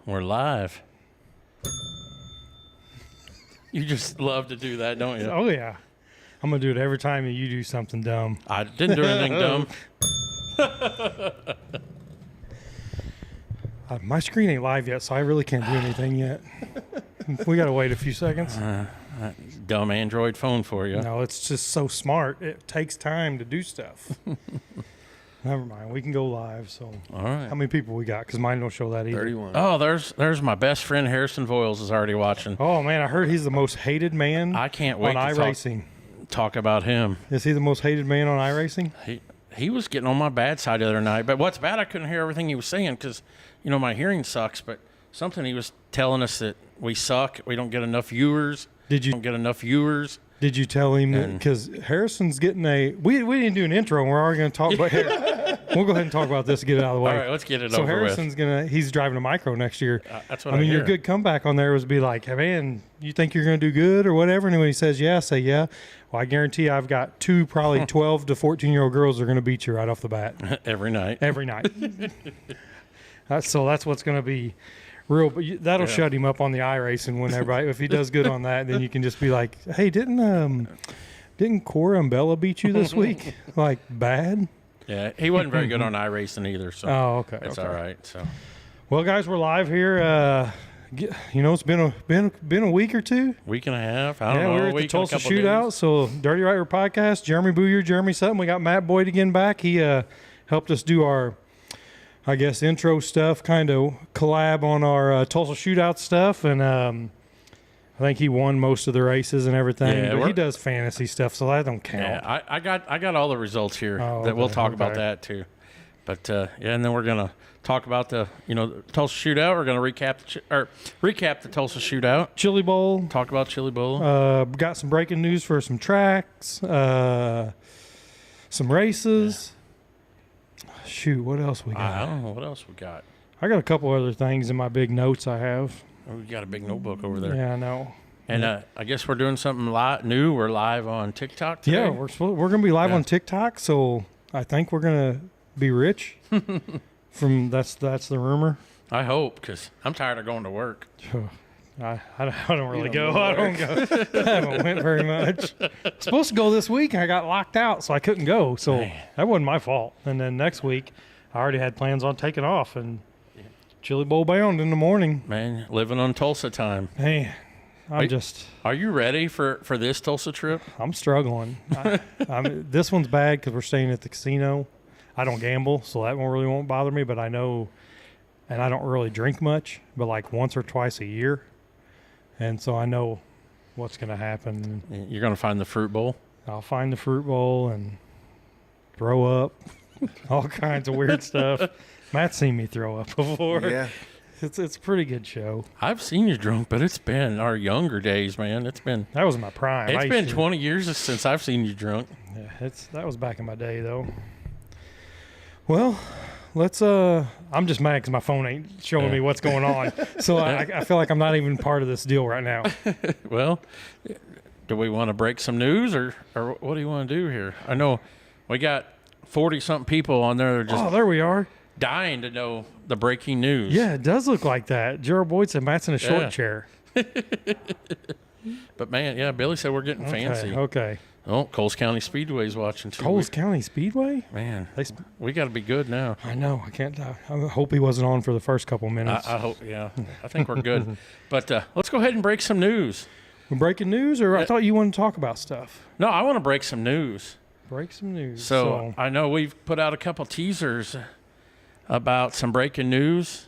We're live. You just love to do that, don't you? Oh, yeah. I'm going to do it every time you do something dumb. I didn't do anything dumb. My screen ain't live yet, so I really can't do anything yet. We got to wait a few seconds. Dumb Android phone for you. No, it's just so smart. It takes time to do stuff. Never mind. We can go live. So, all right. How many people we got? Because mine don't show that either. 31. Oh, there's my best friend Harrison Voiles is already watching. Oh, man. I heard he's the most hated man I can't wait on to iRacing. Talk about him. Is he the most hated man on iRacing? He was getting on my bad side the other night. But what's bad, I couldn't hear everything he was saying because, my hearing sucks. But something he was telling us that we suck. We don't get enough viewers. Don't get enough viewers. Did you tell him that? Because Harrison's getting we didn't do an intro, and we're already going to talk about We'll go ahead and talk about this to get it out of the way. All right, let's get it over with. with. So Harrison's he's driving a micro next year. That's what I mean, your good comeback on there was be like, hey, man, you think you're going to do good or whatever? And when he says yeah, say yeah. Well, I guarantee I've got two probably 12 to 14-year-old girls that are going to beat you right off the bat. Every night. Every night. So that's what's going to be real. But that'll shut him up on the iRacing when everybody, if he does good on that, then you can just be like, hey, didn't Cora and Bella beat you this week? Like, bad? Yeah, he wasn't very good on iRacing either, so okay. It's all right. So, well, guys, we're live here. It's been a week or two. Week and a half. I don't know. We were at the Tulsa Shootout. So, Dirty Rider Podcast. Jeremy Booyer, Jeremy Sutton. We got Matt Boyd again back. He helped us do our I guess, intro stuff, kind of collab on our Tulsa Shootout stuff. And I think he won most of the races and everything. Yeah, but he does fantasy stuff, so that don't count. Yeah, I got all the results here. We'll talk about that too. But and then we're gonna talk about the Tulsa Shootout. We're gonna recap the Tulsa Shootout. Chili Bowl. Talk about Chili Bowl. Got some breaking news for some tracks, some races. Shoot, what else we got? I don't know what else we got. I got a couple other things in my big notes I have. Oh, we got a big notebook over there. Yeah, I know. And I guess we're doing something new. We're live on TikTok today. Yeah, we're gonna be live on TikTok, so I think we're gonna be rich. That's the rumor. I hope, because I'm tired of going to work. I don't really go. I don't go. I haven't went very much. Supposed to go this week, and I got locked out, so I couldn't go. So that wasn't my fault. And then next week, I already had plans on taking off and Chili Bowl bound in the morning. Man, living on Tulsa time. Hey, Are you ready for this Tulsa trip? I'm struggling. This one's bad because we're staying at the casino. I don't gamble, so that one really won't bother me. But I know, and I don't really drink much, but like once or twice a year. And so I know what's going to happen. You're going to find the fruit bowl? I'll find the fruit bowl and throw up, all kinds of weird stuff. Matt's seen me throw up before. Yeah. It's a pretty good show. I've seen you drunk, but it's been our younger days, man. That was my prime. It's been 20 years since I've seen you drunk. Yeah, that was back in my day, though. Well, let's I'm just mad because my phone ain't showing me what's going on. So I feel like I'm not even part of this deal right now. Well, do we want to break some news or what do you want to do here? I know we got 40-something people on there that are just there we are. Dying to know the breaking news. Yeah, it does look like that. Gerald Boyd said Matt's in a short chair. But, man, Billy said we're getting fancy. Okay. Oh, Coles County Speedway's watching, too. Coles County Speedway? Man, we got to be good now. I know. I can't. I hope he wasn't on for the first couple minutes. I hope, yeah. I think we're good. But let's go ahead and break some news. We're breaking news, or I thought you wanted to talk about stuff. No, I want to break some news. Break some news. So I know we've put out a couple teasers about some breaking news.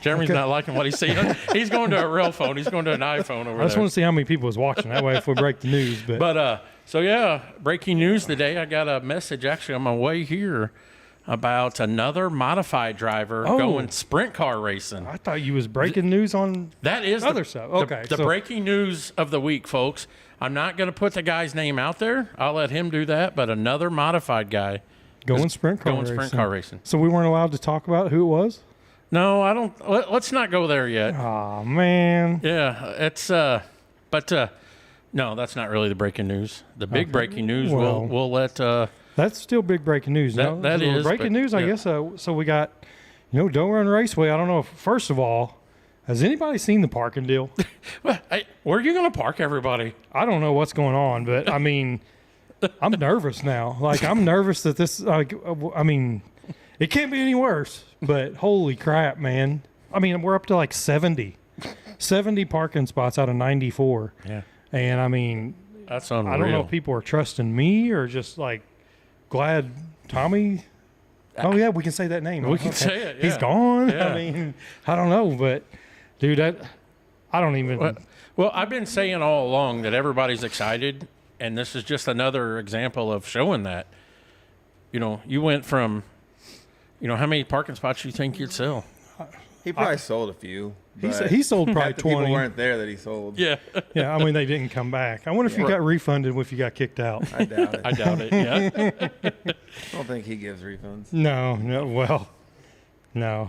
Jeremy's not liking what he's seeing. He's going to a real phone. He's going to an iPhone over there. I just want to see how many people was watching. That way, if we break the news. But breaking news today. I got a message actually on my way here about another modified driver going sprint car racing. I thought you was breaking news on that is other stuff. Okay, the breaking news of the week, folks. I'm not going to put the guy's name out there. I'll let him do that. But another modified guy going sprint car racing. So we weren't allowed to talk about who it was? No, I don't. Let's not go there yet. Oh, man. Yeah, it's no, that's not really the breaking news. The big breaking news, we'll let. That's still big breaking news. That is breaking news, I guess. So we got, Don't Run Raceway. I don't know. First of all, has anybody seen the parking deal? Where are you going to park everybody? I don't know what's going on, but I mean, I'm nervous now. Like I'm nervous that this. It can't be any worse. But holy crap, man. I mean, we're up to like 70 parking spots out of 94. Yeah. And I mean, that's unreal. I don't know if people are trusting me or just like glad Tommy. Oh, yeah, we can say that name. We can say it. Yeah. He's gone. Yeah. I mean, I don't know. But, dude, I don't even. Well, I've been saying all along that everybody's excited. And this is just another example of showing that. You went from. How many parking spots do you think you'd sell? He probably sold a few. He sold probably 20. People weren't there that he sold. Yeah. Yeah, I mean, they didn't come back. I wonder if you got refunded if you got kicked out. I doubt it. I doubt it, yeah. I don't think he gives refunds. No,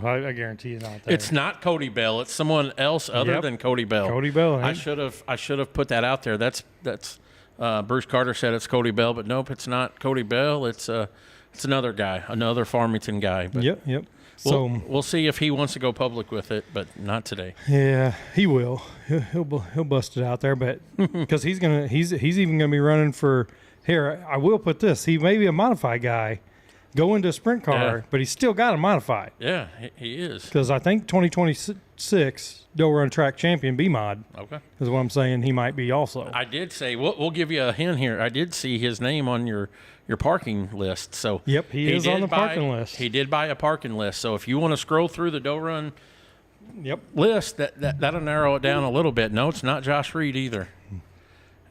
I guarantee you not there. It's not Cody Bell. It's someone else other than Cody Bell. Cody Bell. I should have put that out there. That's Bruce Carter said it's Cody Bell, but nope, it's not Cody Bell. It's another guy, another Farmington guy. But yep. So we'll see if he wants to go public with it, but not today. Yeah, he will. He'll bust it out there, but because he's even gonna be running for. Here, I will put this. He may be a modified guy, go into a sprint car, but he's still got a modified. Yeah, he is. Because I think 2026 Doe Run Track Champion B-Mod. Okay, is what I'm saying. He might be also. I did say we'll give you a hint here. I did see his name on your your parking list. So Yep, he is on the parking list. He did buy a parking list. So if you want to scroll through the Doe Run list, that'll narrow it down a little bit. No, it's not Josh Reed either.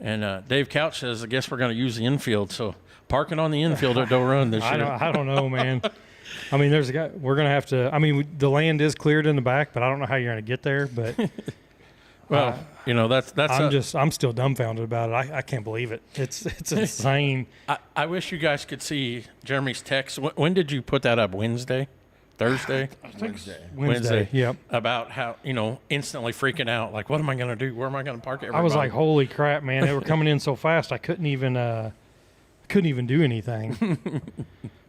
And Dave Couch says, I guess we're going to use the infield. So parking on the infield at Doe Run this year. I don't know, man. I mean, there's a guy. We're going to have to. I mean, the land is cleared in the back, but I don't know how you're going to get there. But well, I'm still dumbfounded about it. I can't believe it. It's insane. I wish you guys could see Jeremy's text. When did you put that up? Wednesday? Thursday? I think Wednesday. Yep. About how, instantly freaking out. Like, what am I going to do? Where am I going to park it? I was like, holy crap, man. They were coming in so fast. I couldn't even do anything.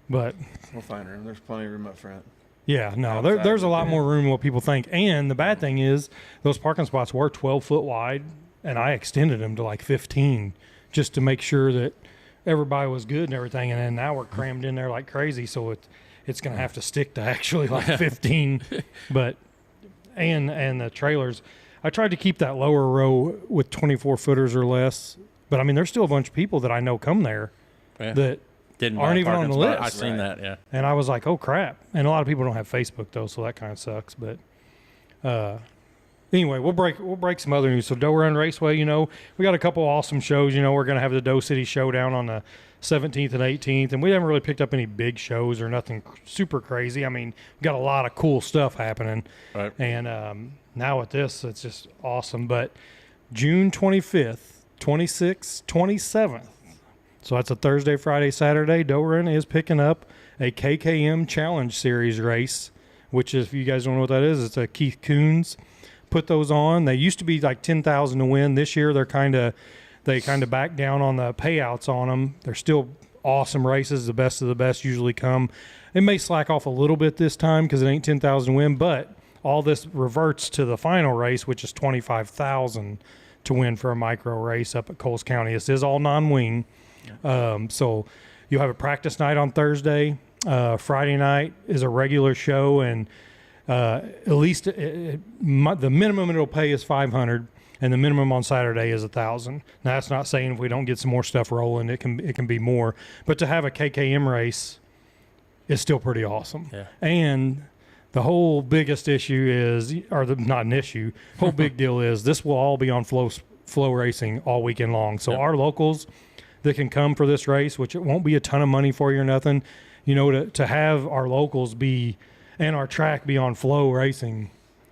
But we'll find room. There's plenty of room up front. Yeah, no, there's a lot more room than what people think. And the bad thing is those parking spots were 12 foot wide, and I extended them to like 15 just to make sure that everybody was good and everything. And then now we're crammed in there like crazy, so it's going to have to stick to actually like 15. But and the trailers, I tried to keep that lower row with 24 footers or less. But I mean, there's still a bunch of people that I know come there that aren't even on the list. I've seen that, yeah. And I was like, oh, crap. And a lot of people don't have Facebook, though, so that kind of sucks. But anyway, we'll break some other news. So Doe Run Raceway, we got a couple awesome shows. We're going to have the Doe City Showdown on the 17th and 18th. And we haven't really picked up any big shows or nothing super crazy. I mean, we got a lot of cool stuff happening. Right. And now with this, it's just awesome. But June 25th, 26th, 27th. So that's a Thursday, Friday, Saturday. Doe Run is picking up a KKM Challenge Series race, which is, if you guys don't know what that is, it's a Keith Coons put those on. They used to be like $10,000 to win. This year they kind of backed down on the payouts on them. They're still awesome races. The best of the best usually come. It may slack off a little bit this time because it ain't $10,000 to win, but all this reverts to the final race, which is $25,000 to win for a micro race up at Coles County. This is all non-wing. So you'll have a practice night on Thursday. Friday night is a regular show, and at least the minimum it'll pay is $500, and the minimum on Saturday is $1,000. Now that's not saying if we don't get some more stuff rolling, it can be more. But to have a KKM race is still pretty awesome. Yeah. And the whole biggest issue is, not an issue. Whole big deal is this will all be on flow racing all weekend long. So our locals that can come for this race, which it won't be a ton of money for you or nothing, to have our locals be and our track be on flow racing,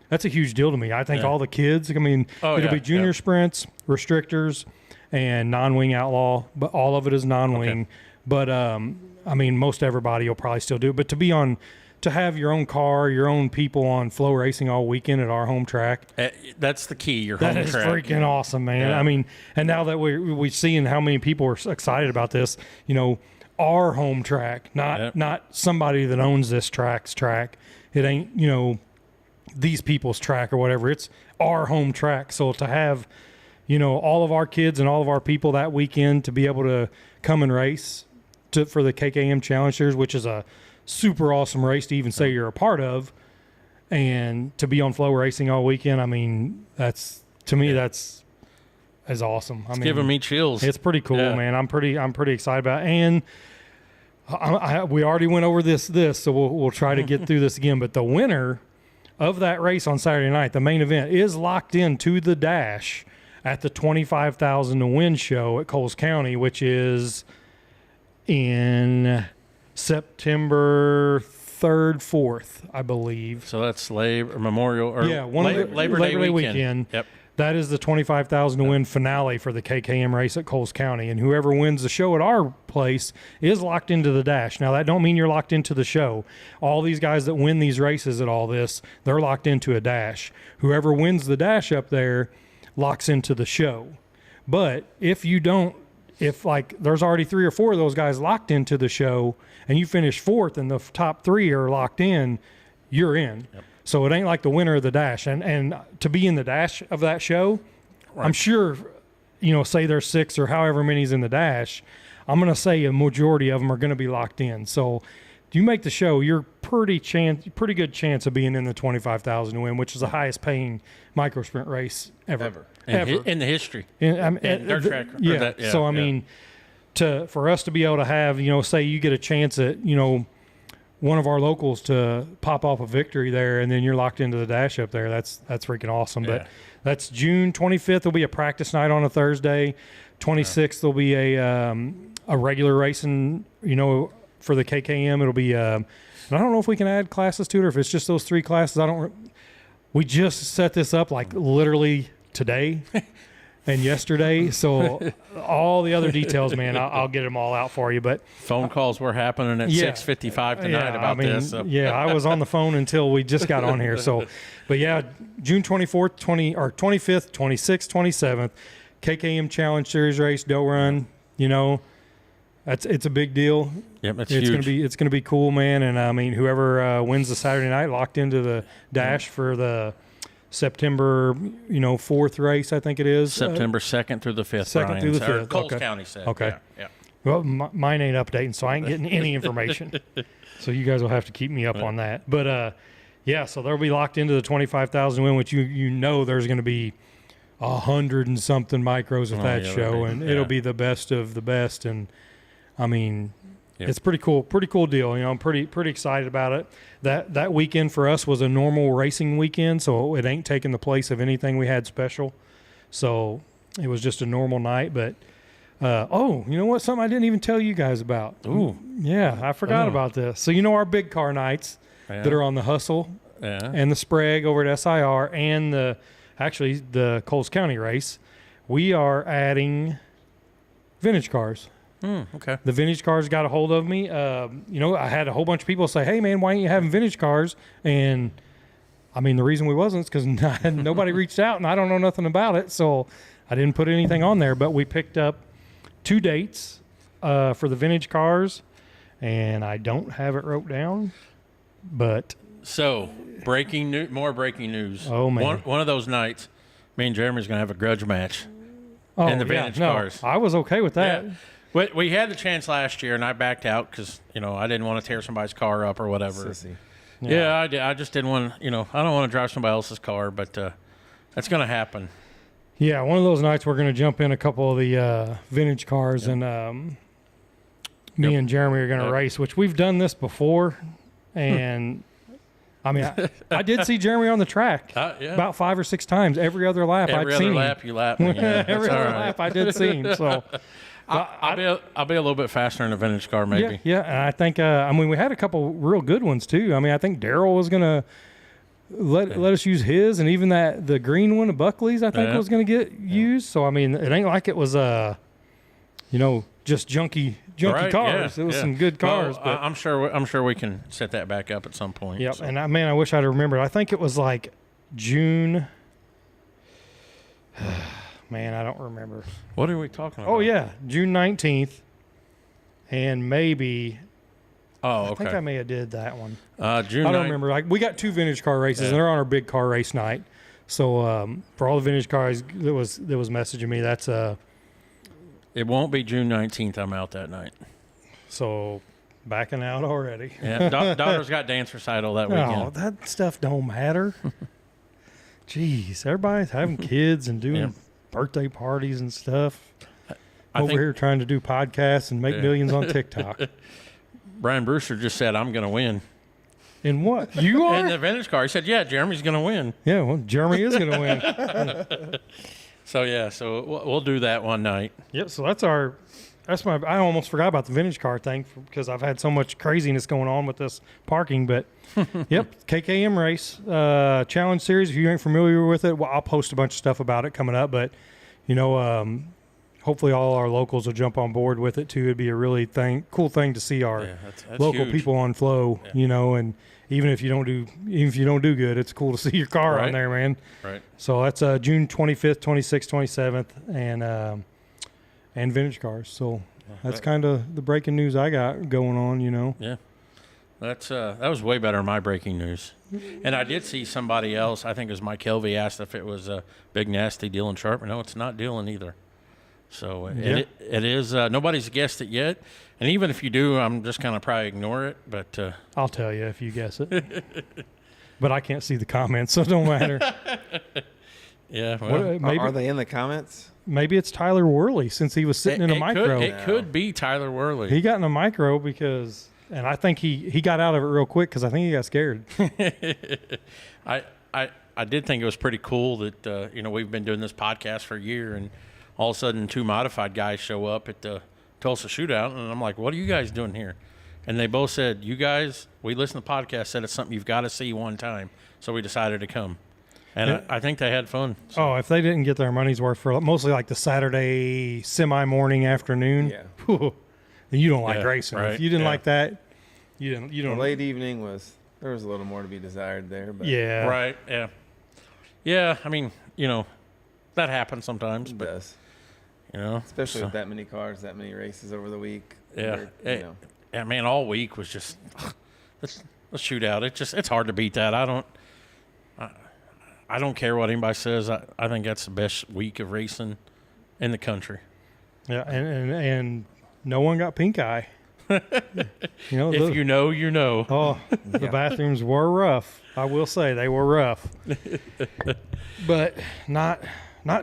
that's a huge deal to me. I think all the kids, it'll be junior sprints, restrictors, and non-wing outlaw, but all of it is non-wing. Okay. But, most everybody will probably still do it. But to have your own car, your own people on flow racing all weekend at our home track. That's the key, your home track. That is freaking awesome, man. Yeah. And now that we're seeing how many people are excited about this, our home track, not somebody that owns this track's track. It ain't, these people's track or whatever. It's our home track. So to have, all of our kids and all of our people that weekend to be able to come and race for the KKM Challenge Series, which is a super awesome race to even say you're a part of, and to be on flow racing all weekend. That's awesome. It's giving me chills. It's pretty cool, man. I'm pretty excited about it. And we already went over this, so we'll try to get through this again. But the winner of that race on Saturday night, the main event, is locked into the dash at the $25,000 to win show at Coles County, which is in September 3rd, 4th, I believe. So that's Memorial or Labor Day weekend. Yep. That is the $25,000 to win finale for the KKM race at Coles County, and whoever wins the show at our place is locked into the dash. Now that don't mean you're locked into the show. All these guys that win these races at all this, they're locked into a dash. Whoever wins the dash up there locks into the show. But if there's already 3 or 4 of those guys locked into the show, and you finish 4th and the top 3 are locked in, you're in. Yep. So it ain't like the winner of the dash. And to be in the dash of that show, right. I'm sure, say there's 6 or however many's in the dash, I'm going to say a majority of them are going to be locked in. So you make the show, you're pretty good chance of being in the $25,000 to win, which is the highest paying micro sprint race ever. In the history. In their track. So, for us to be able to have, say you get a chance at, one of our locals to pop off a victory there, and then you're locked into the dash up there. That's freaking awesome. Yeah. But that's June 25th. Will be a practice night on a Thursday. 26th will be a regular racing, for the KKM. It'll be, and I don't know if we can add classes to it or if it's just those 3 classes. We just set this up like literally today and yesterday. So all the other details, man, I'll get them all out for you. But phone calls were happening at 6:55 tonight about this. So. Yeah, I was on the phone until we just got on here. So, but yeah, June 24th, 25th, 26th, 27th, KKM Challenge Series race, doe run. It's a big deal. Yep, it's huge. It's gonna be cool, man. And I mean, whoever wins the Saturday night locked into the dash for the September 4th race, I think it is. September 2nd through the 5th. 2nd through the 5th. Coles Okay. County said. Okay. Yeah. Well, mine ain't updating, so I ain't getting any information. So you guys will have to keep me up on that. But yeah, so they'll be locked into the 25,000 win, which there's going to be 100 and something micros at that show, and it'll be the best of the best. And I mean, it's pretty cool deal. I'm pretty excited about it. That weekend for us was a normal racing weekend, so it ain't taking the place of anything we had special. So it was just a normal night. But you know what? Something I didn't even tell you guys about. Ooh, yeah, I forgot about this. So our big car nights that are on the Hustle and the Sprague over at SIR and the Coles County race, we are adding vintage cars. Okay. The vintage cars got a hold of me. I had a whole bunch of people say, "Hey, man, why ain't you having vintage cars?" And I mean, the reason we wasn't is because nobody reached out, and I don't know nothing about it, so I didn't put anything on there. But we picked up 2 dates for the vintage cars, and I don't have it wrote down. But so more breaking news. Oh man, one of those nights, me and Jeremy's gonna have a grudge match in the vintage cars. I was okay with that. Yeah. We had the chance last year, and I backed out because I didn't want to tear somebody's car up or whatever. Sissy. Yeah, I did. I just didn't want I don't want to drive somebody else's car, but that's going to happen. Yeah, one of those nights we're going to jump in a couple of the vintage cars, and me and Jeremy are going to race, which we've done this before, and I mean, I did see Jeremy on the track about 5 or 6 times. Every other lap I'd seen him. Every other lap you lap me. Yeah, every other lap I did see him. So I'll be a little bit faster in a vintage car, maybe. Yeah, and I think we had a couple real good ones too. I mean, I think Daryl was going to let us use his, and even the green one of Buckley's I think was going to get used. So I mean, it ain't like it was just junky cars. It was some good cars. Well, but I'm sure we can set that back up at some point. Yep. So. And I wish I'd remembered. I think it was like June. Man, I don't remember. What are we talking about? Oh yeah, June 19th, and maybe. Oh, okay. I think I may have did that one. June. I don't remember. Like we got 2 vintage car races, and they're on our big car race night. So for all the vintage cars that was messaging me, that's It won't be June 19th. I'm out that night. So backing out already. Yeah, daughter's got dance recital that weekend. Oh, that stuff don't matter. Jeez, everybody's having kids and doing birthday parties and stuff. Over here trying to do podcasts and make millions on TikTok. Brian Brewster just said, "I'm going to win." In what? You are? In the vintage car. He said, "Yeah, Jeremy's going to win." Yeah, well, Jeremy is going to win. So we'll do that one night. Yep. So I almost forgot about the vintage car thing because I've had so much craziness going on with this parking. But yep, KKM race challenge series. If you ain't familiar with it, well, I'll post a bunch of stuff about it coming up. But hopefully all our locals will jump on board with it too. It'd be a really cool thing to see our that's local huge. people on flow. And even if you don't do good, it's cool to see your car on there, man. Right. So that's June 25th, 26th, 27th, and vintage cars. So that's kind of the breaking news I got going on. Yeah. That was way better than my breaking news. And I did see somebody else. I think it was Mike Helvey asked if it was a big nasty Dylan Sharp. No, it's not Dylan either. So it is. Nobody's guessed it yet. And even if you do, I'm just going to probably ignore it. But I'll tell you if you guess it. But I can't see the comments, so it don't matter. Yeah. Well, Maybe Are they in the comments? maybe it's Tyler Worley since he was sitting in a micro. It could be Tyler Worley. He got in a micro because, and I think he got out of it real quick because I think he got scared. I did think it was pretty cool that we've been doing this podcast for a year, and all of a sudden 2 modified guys show up at the Tulsa Shootout, and I'm like, what are you guys doing here? And they both said, you guys, we listened to the podcast, said it's something you've got to see one time, so we decided to come. And Yeah. I think they had fun. So. Oh, if they didn't get their money's worth for mostly like the Saturday semi-morning afternoon, Yeah. then you don't like Yeah, racing. right, If you didn't yeah. like that, you don't. The late evening there was a little more to be desired there. But Yeah. Right, yeah. Yeah, I mean, that happens sometimes, it but, does. Especially so- with that many cars, that many races over the week. Yeah. Where, Yeah, man, all week was just let's shoot out. It's hard to beat that. I don't care what anybody says. I think that's the best week of racing in the country. Yeah, and no one got pink eye. If the- you know, you know. Oh, the bathrooms were rough. I will say they were rough, but not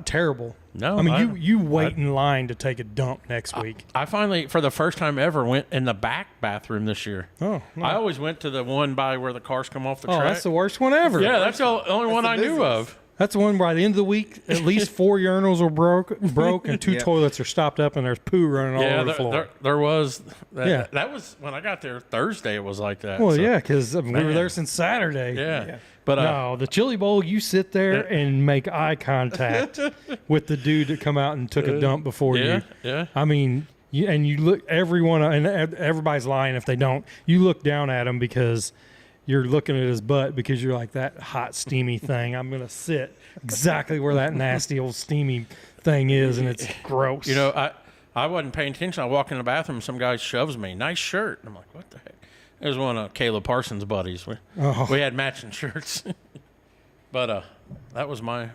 terrible. No, I mean you wait in line to take a dump next week. I finally, for the first time ever, went in the back bathroom this year. Oh, no. I always went to the one by where the cars come off the track. That's the worst one ever. Yeah, that's the only one the I knew business. of. That's the one by the end of the week. At least 4 urinals were broke, and 2 Yeah. toilets are stopped up, and there's poo running all Yeah, over the floor. there was. Yeah. That was when I got there Thursday. It was like that. Well, so, yeah, because we were Man. there since Saturday. Yeah. But No, the Chili Bowl, you sit there and make eye contact with the dude that come out and took a dump before yeah, you. yeah. I mean, you look, everyone, and everybody's lying if they don't. You look down at him because you're looking at his butt because you're like, that hot, steamy thing. I'm going to sit exactly where that nasty old steamy thing is, and it's gross. I wasn't paying attention. I walk in the bathroom, some guy shoves me. Nice shirt. I'm like, what the heck? It was one of Caleb Parsons' buddies. We had matching shirts. But that was my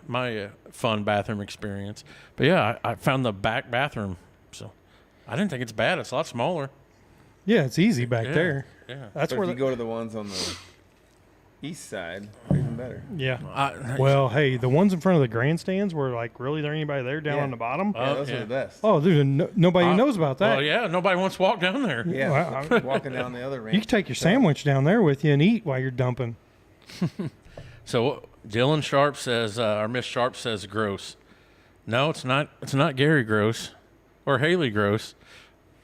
fun bathroom experience. But yeah, I found the back bathroom, so I didn't think it's bad. It's a lot smaller. Yeah, it's easy back Yeah, there. Yeah. That's But where if you go to the ones on the east side, they're even better. yeah. Well, hey, the ones in front of the grandstands were like, really, there anybody there down Yeah. on the bottom? Yeah, those yeah. are the best. Oh, dude, nobody knows about that. Well, yeah, nobody wants to walk down there. Yeah, Well, walking down the other ramp. You can take your sandwich down there with you and eat while you're dumping. So Dylan Sharp says, or Miss Sharp says, gross. No, it's not. It's not Gary Gross or Haley Gross.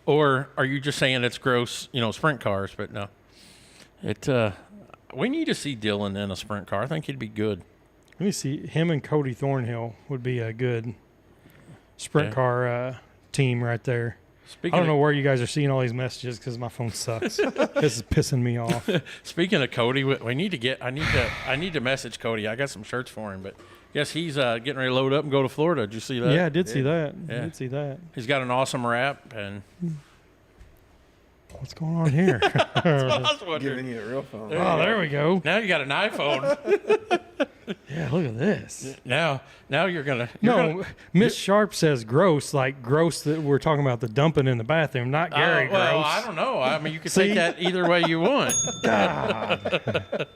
Or are you just saying it's gross, sprint cars? But no. We need to see Dylan in a sprint car. I think he'd be good. Let me see. Him and Cody Thornhill would be a good sprint car team right there. I don't know where you guys are seeing all these messages because my phone sucks. This is pissing me off. Speaking of Cody, we need to get. I need to message Cody. I got some shirts for him, but yes, he's getting ready to load up and go to Florida. Did you see that? Yeah, I did see that. Yeah. I did see that. He's got an awesome rap, and What's going on here? I was wondering. Giving you a real phone. Oh, there we go. Now you got an iPhone. Yeah, look at this. now you're gonna. No, Miss Sharp says gross, like gross that we're talking about the dumping in the bathroom, not Gary well, gross. I don't know. I mean, you can See? take that either way you want. God.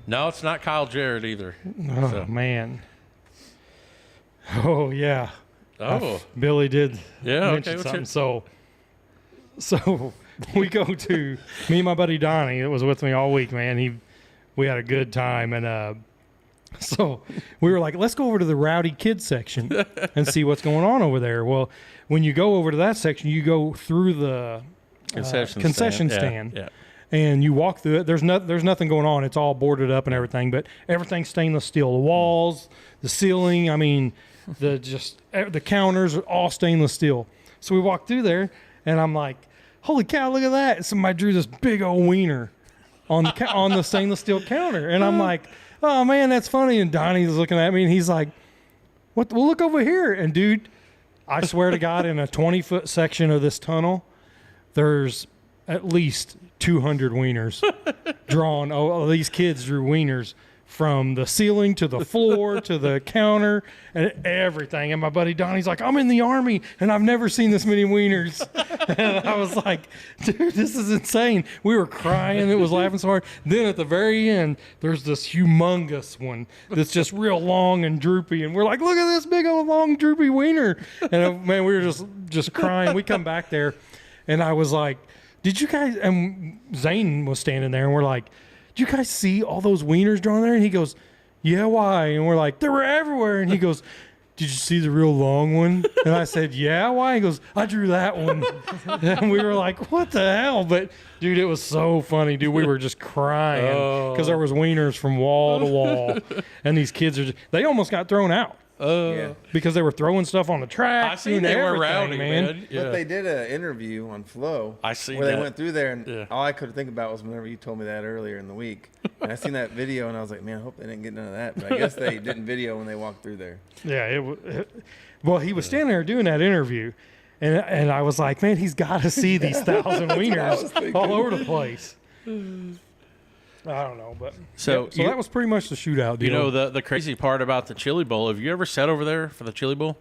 No, it's not Kyle Jarrett either. Oh, So- man. Oh, yeah. Oh, Billy did Yeah, mention okay, what's something. So we go to me and my buddy Donnie that was with me all week, man. We had a good time, and so we were like, let's go over to the rowdy kids section and see what's going on over there. Well, when you go over to that section, you go through the concession stand. Yeah. And you walk through it. There's nothing going on. It's all boarded up and everything, but everything's stainless steel. The walls, the ceiling. I mean, the counters are all stainless steel. So we walk through there, and I'm like, "Holy cow! Look at that!" Somebody drew this big old wiener on the stainless steel counter, and I'm like, "Oh man, that's funny." And Donnie's looking at me, and he's like, "What? Well, look over here." And dude, I swear to God, in a 20-foot section of this tunnel, there's at least 200 wieners drawn. Oh, these kids drew wieners from the ceiling to the floor to the counter and everything. And my buddy Donnie's like, I'm in the Army and I've never seen this many wieners. And I was like, dude, this is insane. We were crying. It was laughing so hard. Then at the very end, there's this humongous one that's just real long and droopy. And we're like, look at this big old long droopy wiener. And man, we were just crying. We come back there and I was like, did you guys, and Zane was standing there and we're like, did you guys see all those wieners drawn there? And he goes, yeah, why? And we're like, they were everywhere. And he goes, did you see the real long one? And I said, yeah, why? He goes, I drew that one. And we were like, what the hell? But, dude, it was so funny, dude. We were just crying because there was wieners from wall to wall. And these kids they almost got thrown out. Because they were throwing stuff on the track. I seen they were rowdy, man. But they did an interview on Flow. I see where that. they went through there, and all I could think about was whenever you told me that earlier in the week. And I seen that video, and I was like, man, I hope they didn't get none of that. But I guess they didn't video when they walked through there. Yeah, well, he was standing there doing that interview, and I was like, man, he's got to see these 1,000 wieners all over the place. I don't know, but so that was pretty much the shootout deal. You know, the crazy part about the Chili Bowl, have you ever sat over there for the Chili Bowl?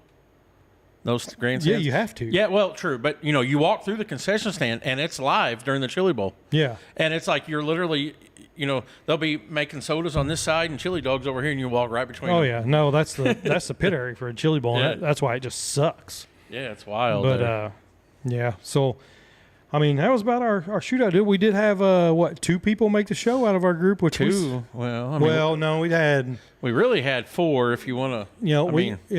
Those grandstands? Yeah, you have to. Yeah, well, true. But, you walk through the concession stand, and it's live during the Chili Bowl. Yeah. And it's like you're literally, they'll be making sodas on this side and chili dogs over here, and you walk right between them. Oh, yeah. No, that's the pit area for a Chili Bowl. Yeah. That's why it just sucks. Yeah, it's wild. But, yeah, so... I mean, that was about our shootout, dude. We did have, 2 people make the show out of our group, which was... 2? Well, no, we had... We really had 4, if you want to...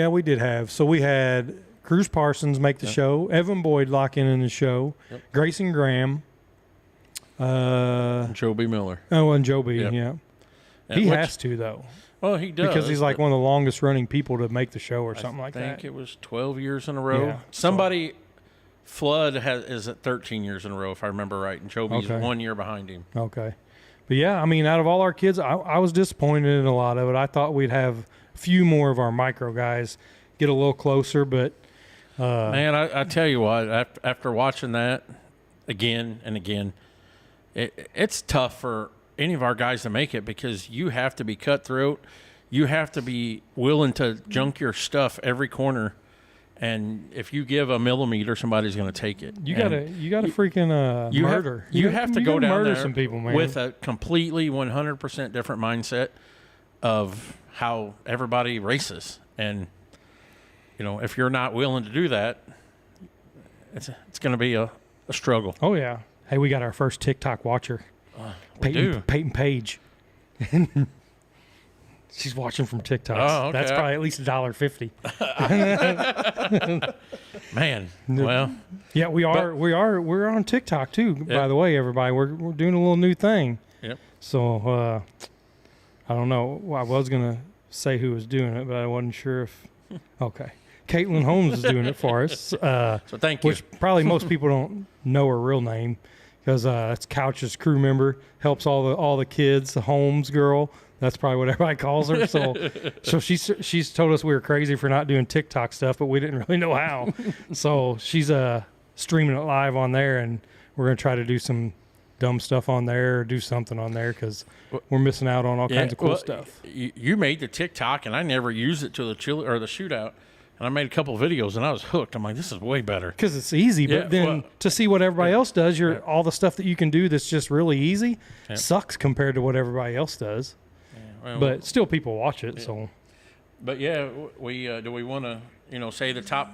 we did have. So we had Cruz Parsons make the show, Evan Boyd lock in the show, Grayson Graham. Joe B. Miller. Oh, and Joe B., yeah. He has to, though. Well, he does. Because he's like one of the longest running people to make the show or something like that. I think it was 12 years in a row. Yeah. Somebody... Flood is at 13 years in a row, if I remember right, and Chobe's 1 year behind him. Okay. But, yeah, I mean, out of all our kids, I was disappointed in a lot of it. I thought we'd have a few more of our micro guys get a little closer, but... Man, I tell you what, after watching that again and again, it's tough for any of our guys to make it because you have to be cutthroat. You have to be willing to junk your stuff every corner. And if you give a millimeter, somebody's going to take it. You gotta freaking murder. You have to go down murder there some people, man, with a completely 100% different mindset of how everybody races. And if you're not willing to do that, it's going to be a struggle. Oh yeah. Hey, we got our first TikTok watcher. Peyton Page. She's watching from TikTok. Oh, okay. That's probably at least $1.50. Man, well, yeah, we're on TikTok too. Yep. By the way, everybody, we're doing a little new thing. Yep. So I don't know. I was gonna say who was doing it, but I wasn't sure if. Okay, Caitlin Holmes is doing it for us. So thank you. Which probably most people don't know her real name because it's Couch's crew member. Helps all the kids. The Holmes girl. That's probably what everybody calls her. So she's told us we were crazy for not doing TikTok stuff, but we didn't really know how. So she's streaming it live on there, and we're gonna try to do some dumb stuff on there or do something on there because we're missing out on all kinds of cool stuff. You made the TikTok, and I never used it to the shootout. And I made a couple of videos, and I was hooked. I'm like, this is way better. Because it's easy, but then to see what everybody else does, all the stuff that you can do that's just really easy sucks compared to what everybody else does. Well, but still, people watch it. Yeah. So, but we do we want to say the top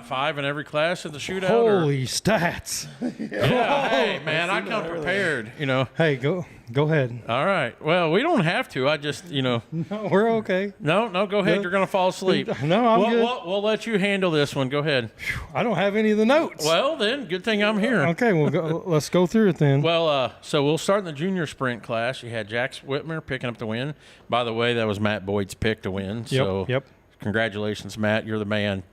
5 in every class of the shootout? Holy stats! Yeah, hey man, I come prepared. Hey, go ahead. All right. Well, we don't have to. I just No, we're okay. No, go ahead. You're gonna fall asleep. No, I'm good. We'll let you handle this one. Go ahead. I don't have any of the notes. Well, then, good thing I'm here. Okay, well, let's go through it then. Well, so we'll start in the junior sprint class. You had Jax Whitmer picking up the win. By the way, that was Matt Boyd's pick to win. Yep. Congratulations, Matt. You're the man.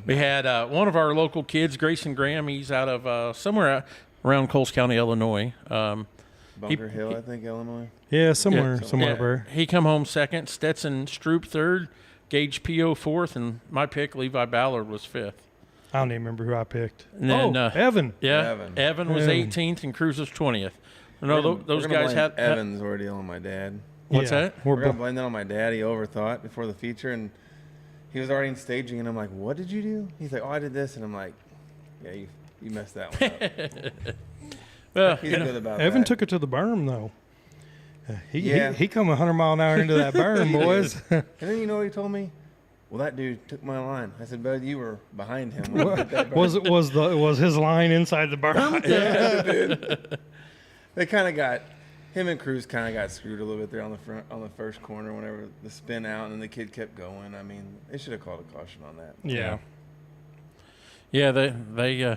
We had one of our local kids, Grayson Graham. He's out of somewhere around Coles County, Illinois. Bunker Hill, I think, Illinois. Yeah, somewhere there. He come home second. Stetson Stroop third. Gage P.O. fourth. And my pick, Levi Ballard, was fifth. I don't even remember who I picked. And then, Evan. Yeah, Evan was 18th and Cruz was 20th. No, those guys had Evan's already on my dad. What's that? We're going to blame that on my dad. He overthought before the feature, and he was already in staging, and I'm like, what did you do? He's like, oh, I did this. And I'm like, yeah, you messed that one up. Well, He's good about Evan that. took it to the berm, though. He come 100 mile an hour into that berm, boys. And then you know what he told me? Well, that dude took my line. I said, bud, you were behind him. When he hit that berm. was his line inside the berm? Yeah, dude. They kind of got him and Cruz kind of got screwed a little bit there on the first corner whenever the spin out and the kid kept going. I mean, they should have called a caution on that. Yeah. Yeah, they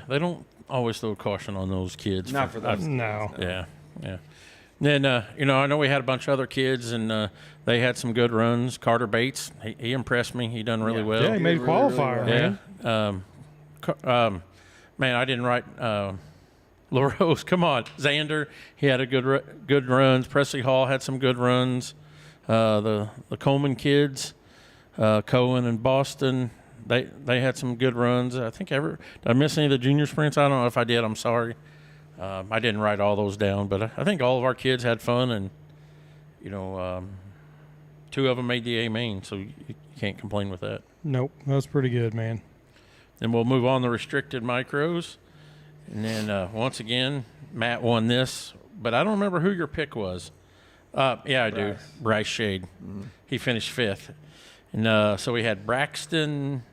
don't always throw caution on those kids. Not for those. No. Yeah. Then I know we had a bunch of other kids, and they had some good runs. Carter Bates, he impressed me. He done really well. Yeah, he made really, qualifier, really Yeah. man. Man, I didn't write LaRose. Come on, Xander. He had a good runs. Presley Hall had some good runs. The Coleman kids, Cohen and Boston, they had some good runs. I think did I miss any of the junior sprints? I don't know if I did. I'm sorry. I didn't write all those down, but I think all of our kids had fun, and two of them made the A main, so you can't complain with that. Nope, that was pretty good, man. Then we'll move on to restricted micros. And then, once again, Matt won this, but I don't remember who your pick was. Yeah, I do. Bryce Shade. Mm-hmm. He finished fifth. And so we had Braxton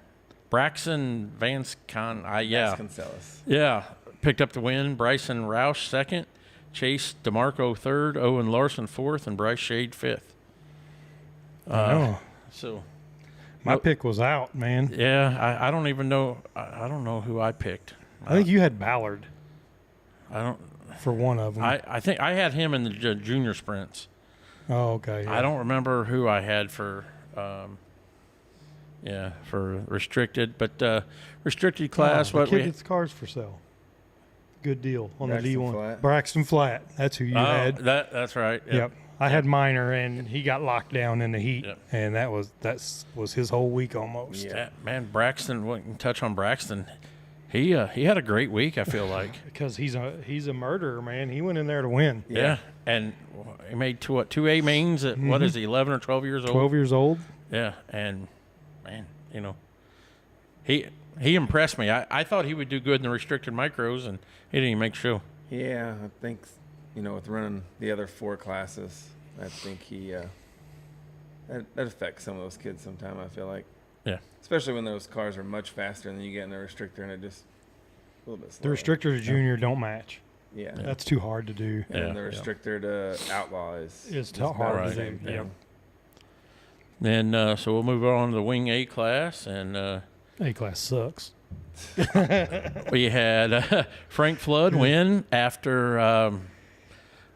Vasconcelos. Yeah, picked up the win. Bryson Roush second. Chase DeMarco third. Owen Larson fourth. And Bryce Shade fifth. So my pick was out, man. Yeah, I don't even know. I don't know who I picked. I think you had Ballard. I don't. For one of them. I think I had him in the junior sprints. Oh, okay. Yeah. I don't remember who I had for restricted, but restricted class. The kid gets cars for sale. Good deal on Braxton the D1. Flatt. Braxton Flatt. That's who you had. That's right. Yep. I had Minor, and he got locked down in the heat, and that was his whole week almost. Yeah, man. Braxton. We can touch on Braxton. He had a great week, I feel like. Because he's a murderer, man. He went in there to win. Yeah. And he made two A mains at, what is he, 11 or 12 years old? 12 years old. Yeah. And, man, he impressed me. I thought he would do good in the restricted micros, and he didn't even make show. Yeah, I think, with running the other four classes, I think he that affects some of those kids sometime, I feel like. Yeah. Especially when those cars are much faster than you get in the restrictor, and it just a little bit slower. The restrictor to junior don't match. Yeah. That's too hard to do. And then the restrictor to outlaw is It's just hard about to the do. same thing. Yep. Then, so we'll move on to the Wing A class, and A-class sucks. we had Frank Flood win after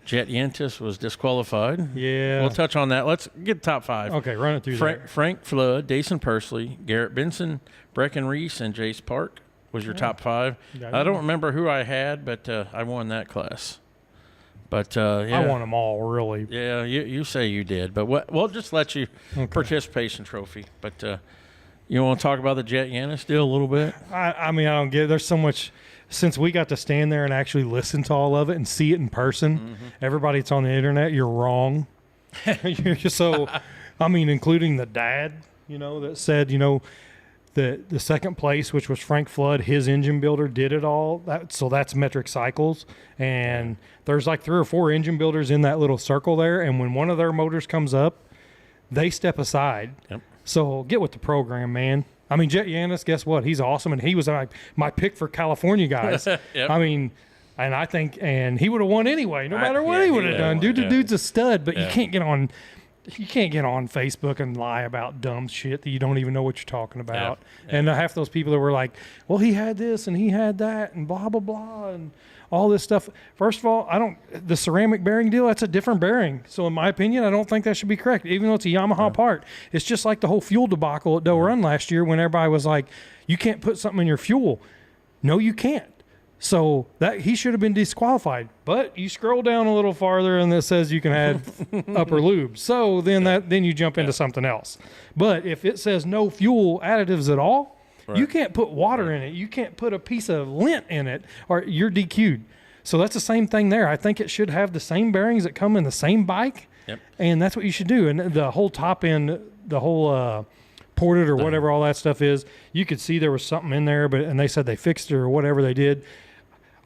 Jet Yentis was disqualified. Yeah. We'll touch on that. Let's get top five. Okay, run it through there. Frank Flood, Dason Pursley, Garrett Benson, Brecken Reese, and Jace Park was your top five. I don't remember who I had, but I won that class. But yeah. I won them all, really. Yeah, you say you did, but we'll just let you participation trophy. But you want to talk about the Jet Yentis deal a little bit? I mean, I don't get it. There's so much. Since we got to stand there and actually listen to all of it and see it in person, everybody that's on the internet, you're wrong. So, I mean, including the dad, that said, the second place, which was Frank Flood, his engine builder did it all. So that's metric cycles. And there's like 3 or 4 engine builders in that little circle there. And when one of their motors comes up, they step aside. Yep. So get with the program, man. I mean, Jet Yentis, guess what? He's awesome, and he was my pick for California guys. Yep. I mean, and I think, and he would have won anyway, no matter what he would have done. Dude's a stud, but you can't get on Facebook and lie about dumb shit that you don't even know what you're talking about. Yeah. And half those people that were like, well, he had this and he had that and blah, blah, blah, and all this stuff. First of all, the ceramic bearing deal, that's a different bearing. So in my opinion, I don't think that should be correct, even though it's a Yamaha part. It's just like the whole fuel debacle at Doe Run last year when everybody was like, you can't put something in your fuel. No, you can't. So that he should have been disqualified. But you scroll down a little farther and it says you can add upper lube. So then you jump into something else. But if it says no fuel additives at all, you can't put water in it. You can't put a piece of lint in it, or you're DQ'd. So that's the same thing there. I think it should have the same bearings that come in the same bike. Yep. And that's what you should do. And the whole top end, the whole ported or whatever all that stuff is, you could see there was something in there, and they said they fixed it or whatever they did.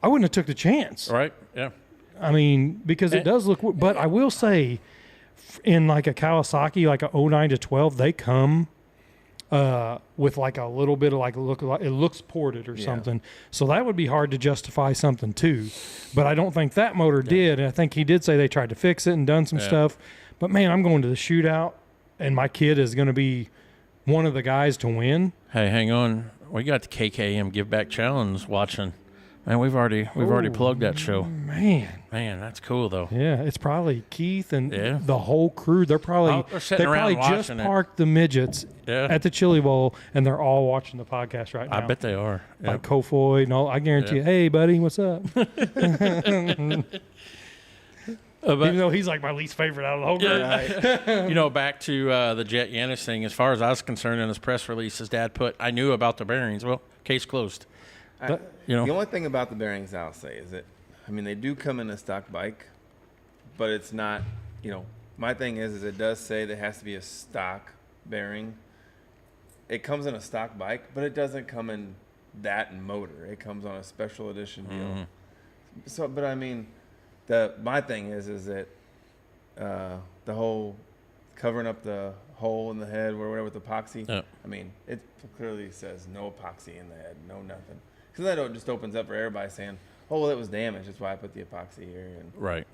I wouldn't have took the chance. Right. Yeah. I mean, because it does look, but I will say in like a Kawasaki, like a 09 to 12, they come with like a little bit of like it looks ported or something. So that would be hard to justify something too. But I don't think that motor did. And I think he did say they tried to fix it and done some stuff. But man, I'm going to the shootout and my kid is going to be one of the guys to win. Hey, hang on. We got the KKM Give Back Challenge watching. Man, we've already plugged that show. Man, that's cool though. Yeah, it's probably Keith and the whole crew. They're probably just parked the midgets at the Chili Bowl, and they're all watching the podcast right now. I bet they are. Yep. Like Kofoid and all. I guarantee you. Hey, buddy, what's up? Even though he's like my least favorite out of the whole group. Right. You know, back to the Jet Yanis thing. As far as I was concerned, in his press release, his dad put, "I knew about the bearings." Well, case closed. The only thing about the bearings I'll say is that, I mean, they do come in a stock bike, but it's not, my thing is it does say there has to be a stock bearing. It comes in a stock bike, but it doesn't come in that motor. It comes on a special edition deal. So, but I mean, my thing is that the whole covering up the hole in the head or whatever with epoxy, I mean, it clearly says no epoxy in the head, no nothing. Because that just opens up for everybody saying, "Oh, well, it was damaged. That's why I put the epoxy here." And right.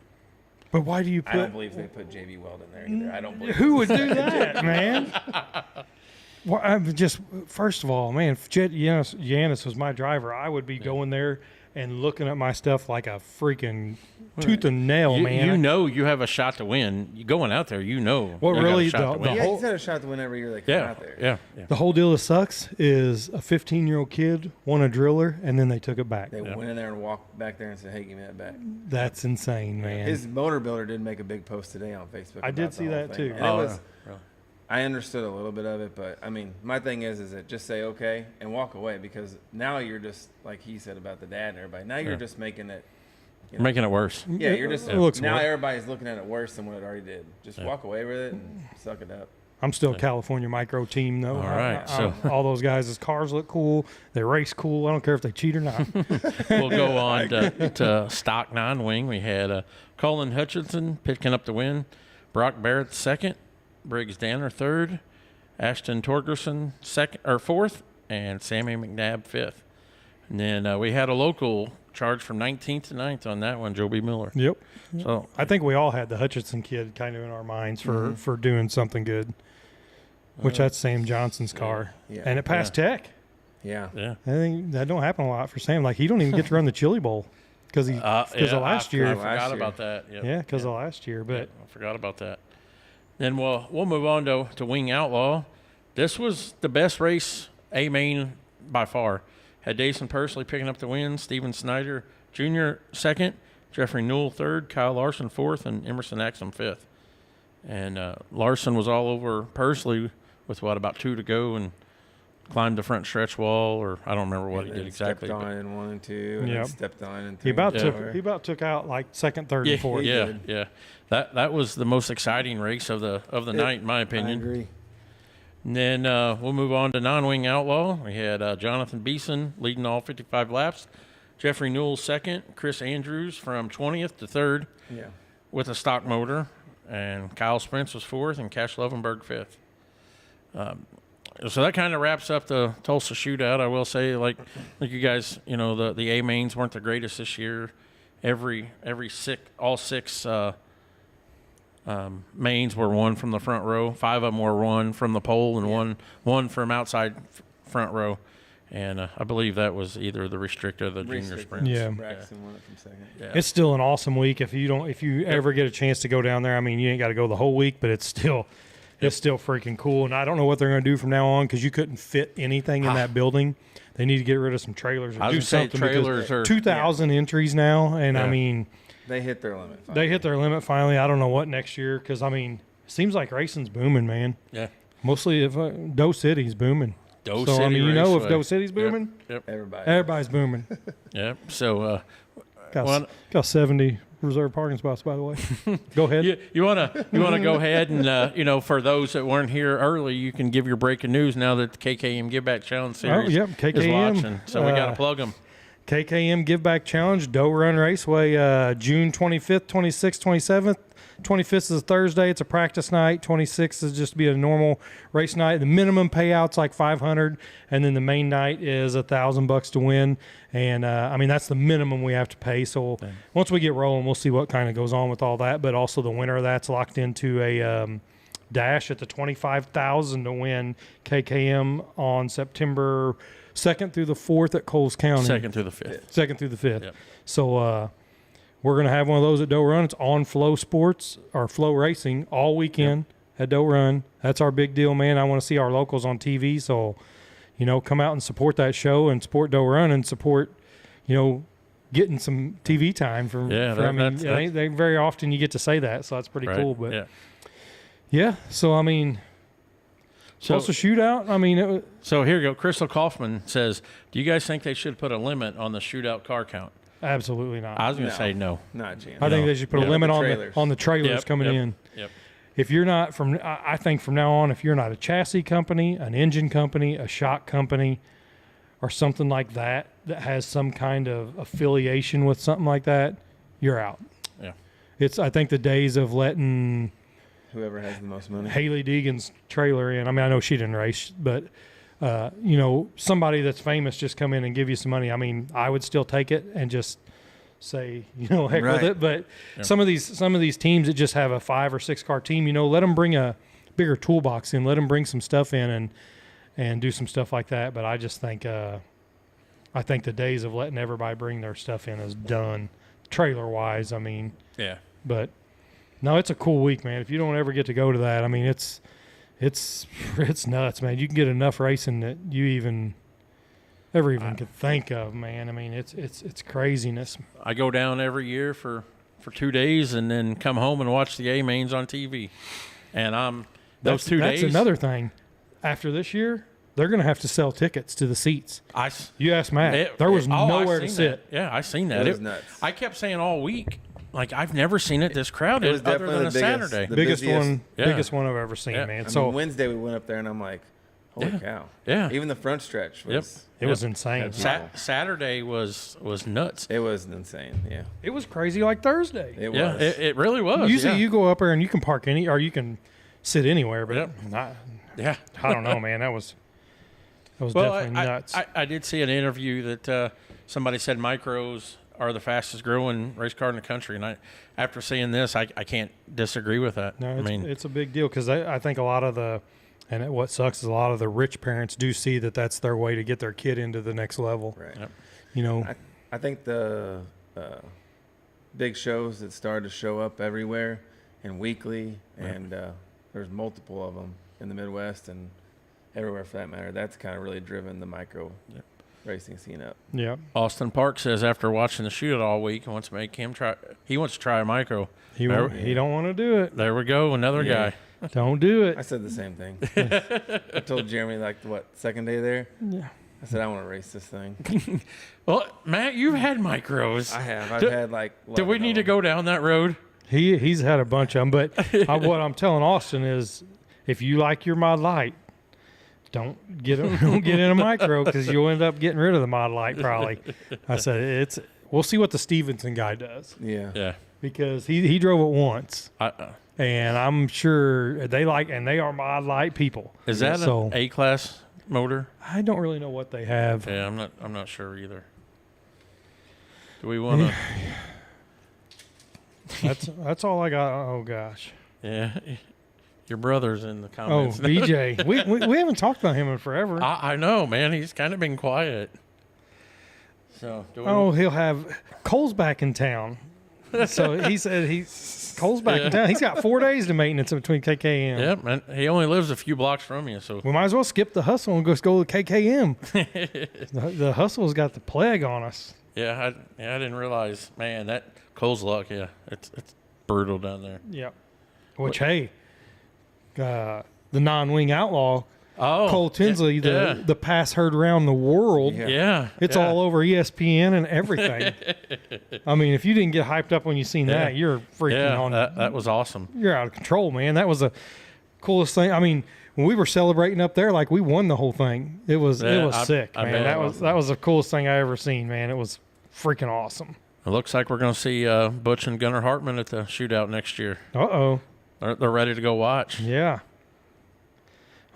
But why do you put? I don't believe they put JB Weld in there either. I don't believe. Who would do that, man? Well, I'm just first of all, man, if Yanis was my driver, I would be going there and looking at my stuff like a freaking tooth and nail, man. You know you have a shot to win. You going out there, Well, really, he's had a shot to win every year they come out there. Yeah. The whole deal that sucks is a 15-year-old kid won a driller, and then they took it back. They went in there and walked back there and said, "Hey, give me that back." That's insane, man. His motor builder did make a big post today on Facebook. I did see that too. And it was, I understood a little bit of it, but I mean, my thing is that just say okay and walk away, because now you're just like he said about the dad and everybody. Now you're just making it. Making it worse. Yeah, you're just now everybody's looking at it worse than what it already did. Just walk away with it and suck it up. I'm still California micro team though. All right, so all those guys' cars look cool. They race cool. I don't care if they cheat or not. We'll go on to stock 9-wing. We had Colin Hutchinson picking up the win, Brock Barrett second, Briggs Danner third, Ashton Torgerson fourth, and Sammy McNabb fifth. And then we had a local charge from 19th to 9th on that one, Joe B. Miller. Yep. So I think we all had the Hutchinson kid kind of in our minds for doing something good, which that's Sam Johnson's car. Yeah. And it passed tech. Yeah. Yeah. I think that don't happen a lot for Sam. Like, he don't even get to run the Chili Bowl because of last year. I forgot about that. Yep. Yeah, because of last year. But I forgot about that. Then we'll move on to Wing Outlaw. This was the best race, A-Main by far. Had Dason Pursley picking up the win, Steven Snyder Jr. second, Jeffrey Newell third, Kyle Larson fourth, and Emerson Axum fifth. And Larson was all over Pursley with about 2 to go and climbed the front stretch wall, or I don't remember what he did exactly. Stepped on in 1 and 2, and then stepped on in 3. He about took out like second, third, and fourth. Yeah. That was the most exciting race of the night, in my opinion. I agree. And then we'll move on to non-wing outlaw. We had Jonathan Beeson leading all 55 laps. Jeffrey Newell second. Chris Andrews from 20th to 3rd with a stock motor. And Kyle Spence was 4th and Cash Lovenberg 5th. So that kind of wraps up the Tulsa shootout. I will say, like you guys, the A-mains weren't the greatest this year. All six mains were won from the front row. 5 of them were won from the pole, and one from outside front row. And I believe that was either the restrictor or the junior sprint. Yeah, Braxton won it from second. Yeah. It's still an awesome week. If you ever get a chance to go down there, I mean, you ain't got to go the whole week, but it's still freaking cool. And I don't know what they're going to do from now on, because you couldn't fit anything in that building. They need to get rid of some trailers or do something. Trailers are 2,000 entries now, and I mean, they hit their limit. Finally. I don't know what next year, because I mean, it seems like racing's booming, man. Yeah. Mostly if Doe City's booming. Doe so City I mean, Raceway. if Doe City's booming, Yep. everybody's booming. Yep. So got 70 reserved parking spots, by the way. Go ahead. You want to go ahead and for those that weren't here early, you can give your breaking news now that the KKM Give Back Challenge series KKM, is launching. So we got to plug them. KKM Give Back Challenge, Doe Run Raceway, June 25th, 26th, 27th. 25th is a Thursday. It's a practice night. 26th is just be a normal race night. The minimum payout's like $500, and then the main night is $1,000 to win. And that's the minimum we have to pay. So once we get rolling, we'll see what kind of goes on with all that. But also the winner of that's locked into a dash at the $25,000 to win KKM on September 2nd through the 4th at Coles County. 2nd through the 5th. 2nd through the 5th. Yep. So we're going to have one of those at Doe Run. It's on Flow Sports or Flow Racing all weekend at Doe Run. That's our big deal, man. I want to see our locals on TV. So, come out and support that show and support Doe Run and support, getting some TV time from. Yeah, they very often you get to say that, so that's pretty cool. But so plus a shootout. So here you go. Crystal Kaufman says, "Do you guys think they should put a limit on the shootout car count?" Absolutely not. I was going to say no. Not a chance. I think they should put a limit on the trailers coming in. Yep. If you're not I think from now on, if you're not a chassis company, an engine company, a shock company, or something like that has some kind of affiliation with something like that, you're out. Yeah. I think the days of letting whoever has the most money, Haley Deegan's trailer in. I know she didn't race, but somebody that's famous just come in and give you some money. I would still take it and just say, heck with it. But some of these teams that just have a 5 or 6 car team, let them bring a bigger toolbox in, let them bring some stuff in and do some stuff like that. But I just think, I think the days of letting everybody bring their stuff in is done, trailer wise. Yeah. But no, it's a cool week, man. If you don't ever get to go to that, it's nuts, man. You can get enough racing that you ever could think of, man. It's craziness. I go down every year for 2 days and then come home and watch the A-mains on TV. And those 2 days. That's another thing. After this year, they're going to have to sell tickets to the seats. You asked Matt. There was nowhere to sit. Yeah, I seen that. It was nuts. I kept saying all week, I've never seen it this crowded other than a Saturday. The biggest one I've ever seen, man. So Wednesday we went up there and I'm like, holy cow. Yeah. Even the front stretch was it was insane. Saturday was nuts. It was insane, yeah. It was crazy like Thursday. It was. It really was. Usually you go up there and you can park or you can sit anywhere, but I don't know, man. That was definitely nuts. I did see an interview that somebody said micros are the fastest growing race car in the country. And after seeing this, I can't disagree with that. No, it's a big deal because I think a lot of what sucks is a lot of the rich parents do see that that's their way to get their kid into the next level. Right. Yep. I think the big shows that started to show up everywhere and weekly, and there's multiple of them in the Midwest and everywhere for that matter. That's kind of really driven the micro racing scene up. Yeah. Austin Park says after watching the shootout all week, he wants to make him try. He wants to try a micro. He don't want to do it. There we go, another guy. Don't do it. I said the same thing. I told Jeremy second day there. Yeah. I said I want to race this thing. Well, Matt, you've had micros. I have. I've had Do we need to go down that road? He's had a bunch of them, but what I'm telling Austin is, if you like your Mod Light, don't get in a micro because you'll end up getting rid of the Mod Light probably. I said we'll see what the Stevenson guy does. Yeah. Yeah. Because he drove it once. And I'm sure they are Mod Light people. Is that an A-class motor? I don't really know what they have. Yeah, I'm not sure either. Do we want to? That's all I got. Oh gosh. Yeah. Your brother's in the comments. Oh, BJ. we haven't talked about him in forever. I know, man. He's kind of been quiet. So. He'll have Cole's back in town. So he said Cole's back in town. He's got 4 days to maintenance between KKM. Yep, and he only lives a few blocks from you, so we might as well skip the hustle and just go to KKM. the hustle's got the plague on us. Yeah, I didn't realize, man. That Cole's luck. Yeah, it's brutal down there. Yep. Which the non-wing outlaw Cole Tinsley, the pass heard around the world. Yeah. It's all over ESPN and everything. I mean, if you didn't get hyped up when you seen that, you're freaking on. That was awesome. You're out of control, man. That was the coolest thing. I mean, when we were celebrating up there, like we won the whole thing. It was sick, man. That was the coolest thing I ever seen, man. It was freaking awesome. It looks like we're going to see Butch and Gunnar Hartman at the shootout next year. Uh-oh. They're ready to go watch. Yeah.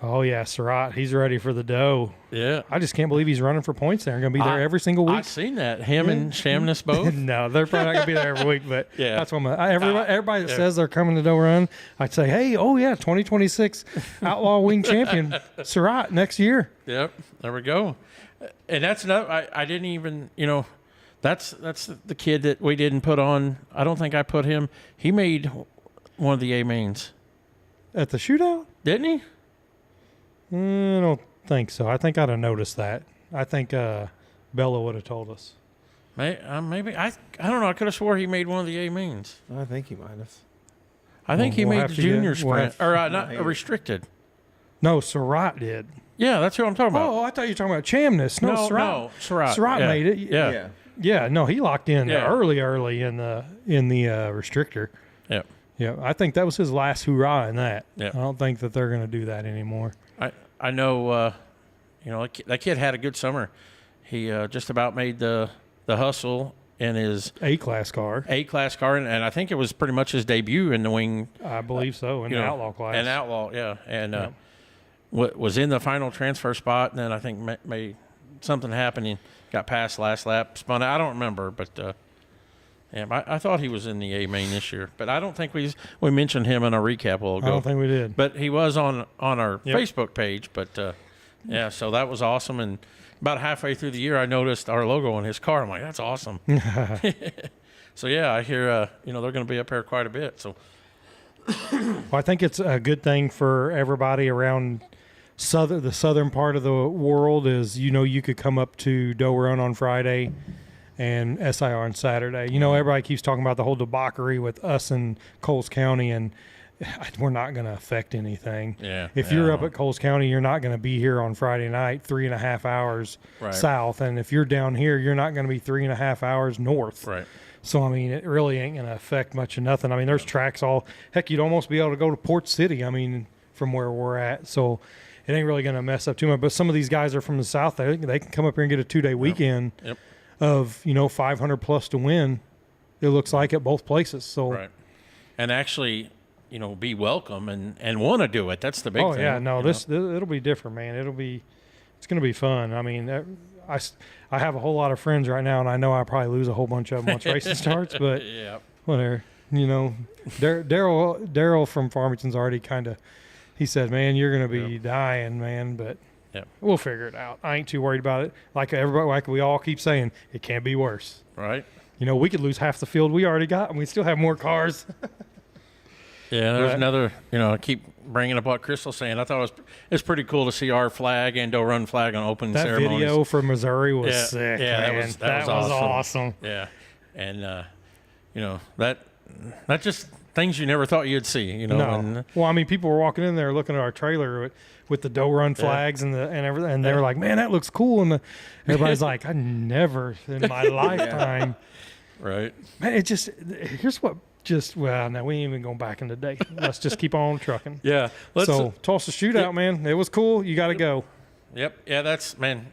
Oh, yeah, Surratt, he's ready for the dough. Yeah. I just can't believe he's running for points there. I'm going to be there every single week. I've seen that. Him and Shamness both. No, they're probably not going to be there every week, but that's what everybody that yeah. says they're coming to Doe Run, I'd say, hey, 2026 Outlaw Wing Champion, Surratt, next year. Yep, there we go. And that's another, I didn't even, that's the kid that we didn't put on. I don't think I put him. He made one of the A mains. At the shootout? Didn't he? I don't think so. I think I'd have noticed that. I think Bella would have told us. Maybe I don't know. I could have swore he made one of the A mains. I think he might have. I think he made the junior sprint, or not No, restricted. No, Surratt did. Yeah, that's who I'm talking about. Oh, I thought you were talking about Chamness. No, Surratt. No, Surratt. Surratt made it. Yeah. Yeah, no, he locked in early in the restrictor. Yep. Yeah, I think that was his last hurrah in that. Yep. I don't think that they're going to do that anymore. I know, that kid had a good summer. He just about made the hustle in his A-class car. And I think it was pretty much his debut in the wing. I believe so, in the outlaw class. An outlaw, yeah. And was in the final transfer spot, and then I think made something happen. He got past last lap, spun out. I don't remember, but I thought he was in the A main this year. But I don't think we mentioned him in a recap a while ago. I don't think we did. But he was on our Facebook page. But, so that was awesome. And about halfway through the year, I noticed our logo on his car. I'm like, that's awesome. So, I hear, they're going to be up here quite a bit. So, well, I think it's a good thing for everybody around the southern part of the world is, you could come up to Doe Run on Friday and SIR on Saturday. Everybody keeps talking about the whole debauchery with us in Coles County, and we're not going to affect anything. Yeah. If you're up at Coles County, you're not going to be here on Friday night 3.5 hours south. And if you're down here, you're not going to be 3.5 hours north. Right. So, I mean, it really ain't going to affect much of nothing. I mean, there's tracks heck, you'd almost be able to go to Port City, from where we're at. So it ain't really going to mess up too much. But some of these guys are from the south. They can come up here and get a 2-day weekend. Yep. Of 500 plus to win, it looks like at both places. So right, and actually, be welcome and want to do it. That's the big thing. Oh yeah, no, it'll be different, man. It's going to be fun. I mean, I have a whole lot of friends right now, and I know I probably lose a whole bunch of them once racing starts. But whatever, Daryl from Farmington's already he said, man, you're going to be dying, man, but. Yeah, we'll figure it out. I ain't too worried about it. Like we all keep saying, it can't be worse. Right. We could lose half the field we already got, and we still have more cars. Yeah, there's another. I keep bringing up what Crystal's saying. I thought it's pretty cool to see our flag and Doe Run flag on opening ceremonies. That video from Missouri was sick. Yeah, man. that was awesome. Yeah, and that just things you never thought you'd see. No. Well, I mean, people were walking in there looking at our trailer with the Doe Run flags and everything, and they were like, "Man, that looks cool." And everybody's like, "I never in my lifetime." Right. Man, no, we ain't even going back in the day. Let's just keep on trucking. Yeah. Tulsa shootout, man. It was cool. You got to go. Yep. Yeah,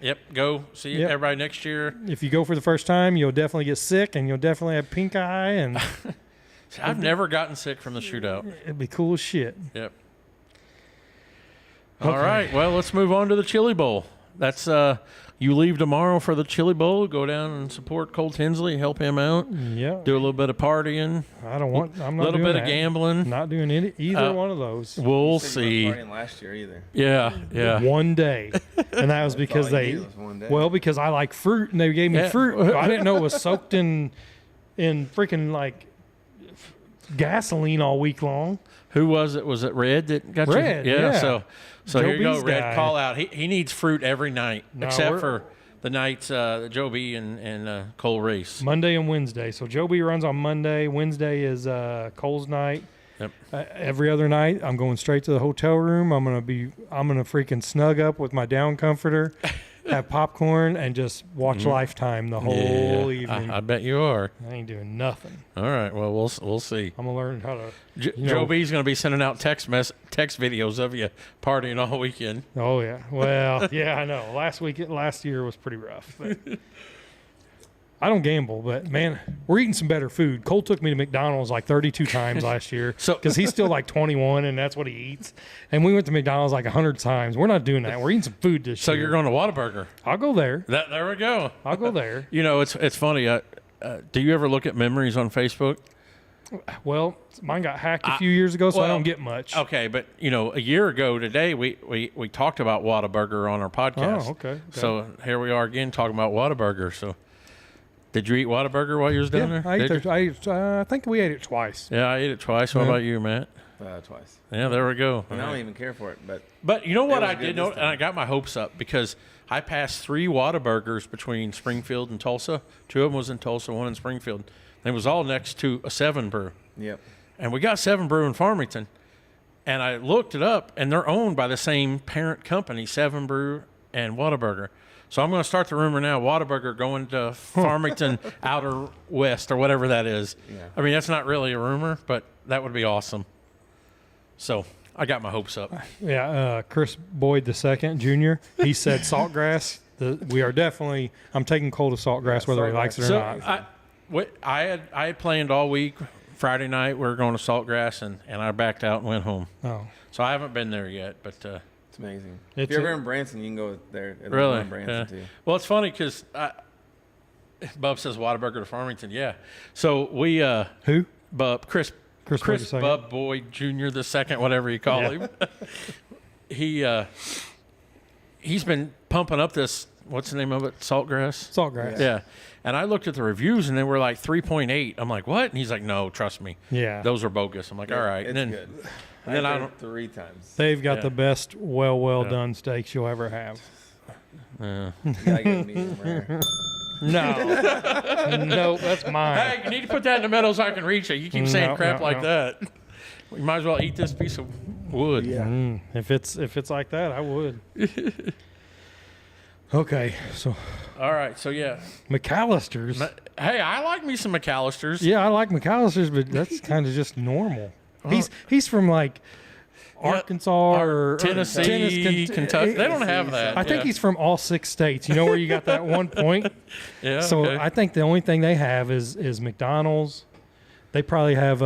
Yep. Go see everybody next year. If you go for the first time, you'll definitely get sick, and you'll definitely have pink eye. And I've never gotten sick from the shootout. It'd be cool as shit. Yep. Okay. All right. Well, let's move on to the Chili Bowl. That's you leave tomorrow for the Chili Bowl. Go down and support Cole Tinsley, help him out. Yeah. Do a little bit of partying. I'm not a little bit of gambling. Not doing either one of those. We'll see. You weren't partying last year either. Yeah. One day, and that was because because I like fruit, and they gave me fruit. I didn't know it was soaked in freaking like gasoline all week long. Who was it? Was it Red that got Red, you? yeah. So Joe here you go, B's Red. guy. Call out. He needs fruit every night, No, except for the nights Joe B and Cole race. Monday and Wednesday. So Joe B runs on Monday. Wednesday is Cole's night. Yep. Every other night, I'm going straight to the hotel room. I'm gonna freaking snug up with my down comforter, have popcorn, and just watch Lifetime the whole evening. I bet you are. I ain't doing nothing. All right. Well, we'll see. I'm gonna learn how to. Joe B's going to be sending out text videos of you partying all weekend. Oh yeah. Well, yeah, I know. Last year was pretty rough. But I don't gamble, but man, we're eating some better food. Cole took me to McDonald's like 32 times last year because he's still like 21 and that's what he eats. And we went to McDonald's like 100 times. We're not doing that. We're eating some food this year. So you're going to Whataburger? I'll go there. There we go. I'll go there. It's funny. Do you ever look at memories on Facebook? Well, mine got hacked a few years ago, so I don't get much. Okay, but a year ago today, we talked about Whataburger on our podcast. Oh, okay. So here we are again talking about Whataburger. So did you eat Whataburger while you was down there? I think we ate it twice. Yeah, I ate it twice. What about you, Matt? Twice. Yeah, there we go. And I don't even care for it, But you know what I did know, and I got my hopes up because I passed 3 Whataburgers between Springfield and Tulsa. 2 of them was in Tulsa, 1 in Springfield. It was all next to a 7 Brew. Yep. And we got 7 Brew in Farmington. And I looked it up, and they're owned by the same parent company, 7 Brew and Whataburger. So I'm going to start the rumor now, Whataburger going to Farmington Outer West or whatever that is. Yeah. I mean, that's not really a rumor, but that would be awesome. So I got my hopes up. Yeah, Chris Boyd II, Jr., he said Saltgrass. We are definitely – I'm taking Cole to Saltgrass whether he likes it or not. I had planned all week. Friday night, we were going to Saltgrass, and I backed out and went home. Oh. So I haven't been there yet, but it's amazing. If you're ever in Branson, you can go there. Really? In Branson too. Well, it's funny because Bub says Whataburger to Farmington. Yeah. So we who? Bub Chris Boyd Bub Boyd Jr. the second, whatever you call him. He's been pumping up this. What's the name of it? Saltgrass. Saltgrass. Yeah. And I looked at the reviews, and they were like 3.8. I'm like, what? And he's like, no, trust me. Yeah. Those are bogus. I'm like, all right. It's and then, good. And then I don't. 3 times. They've got the best well done steaks you'll ever have. Yeah, I get a medium rare. No, that's mine. Hey, you need to put that in the middle so I can reach it. You keep saying crap like that. You might as well eat this piece of wood. Yeah. If it's like that, I would. Okay, so. All right, so yeah. McAllister's. Hey, I like me some McAllister's. Yeah, I like McAllister's, but that's kind of just normal. He's from like Arkansas or Tennessee, Kentucky. They don't have that. I think he's from all 6 states. You know where you got that 1 point? Yeah. So okay. I think the only thing they have is McDonald's. They probably have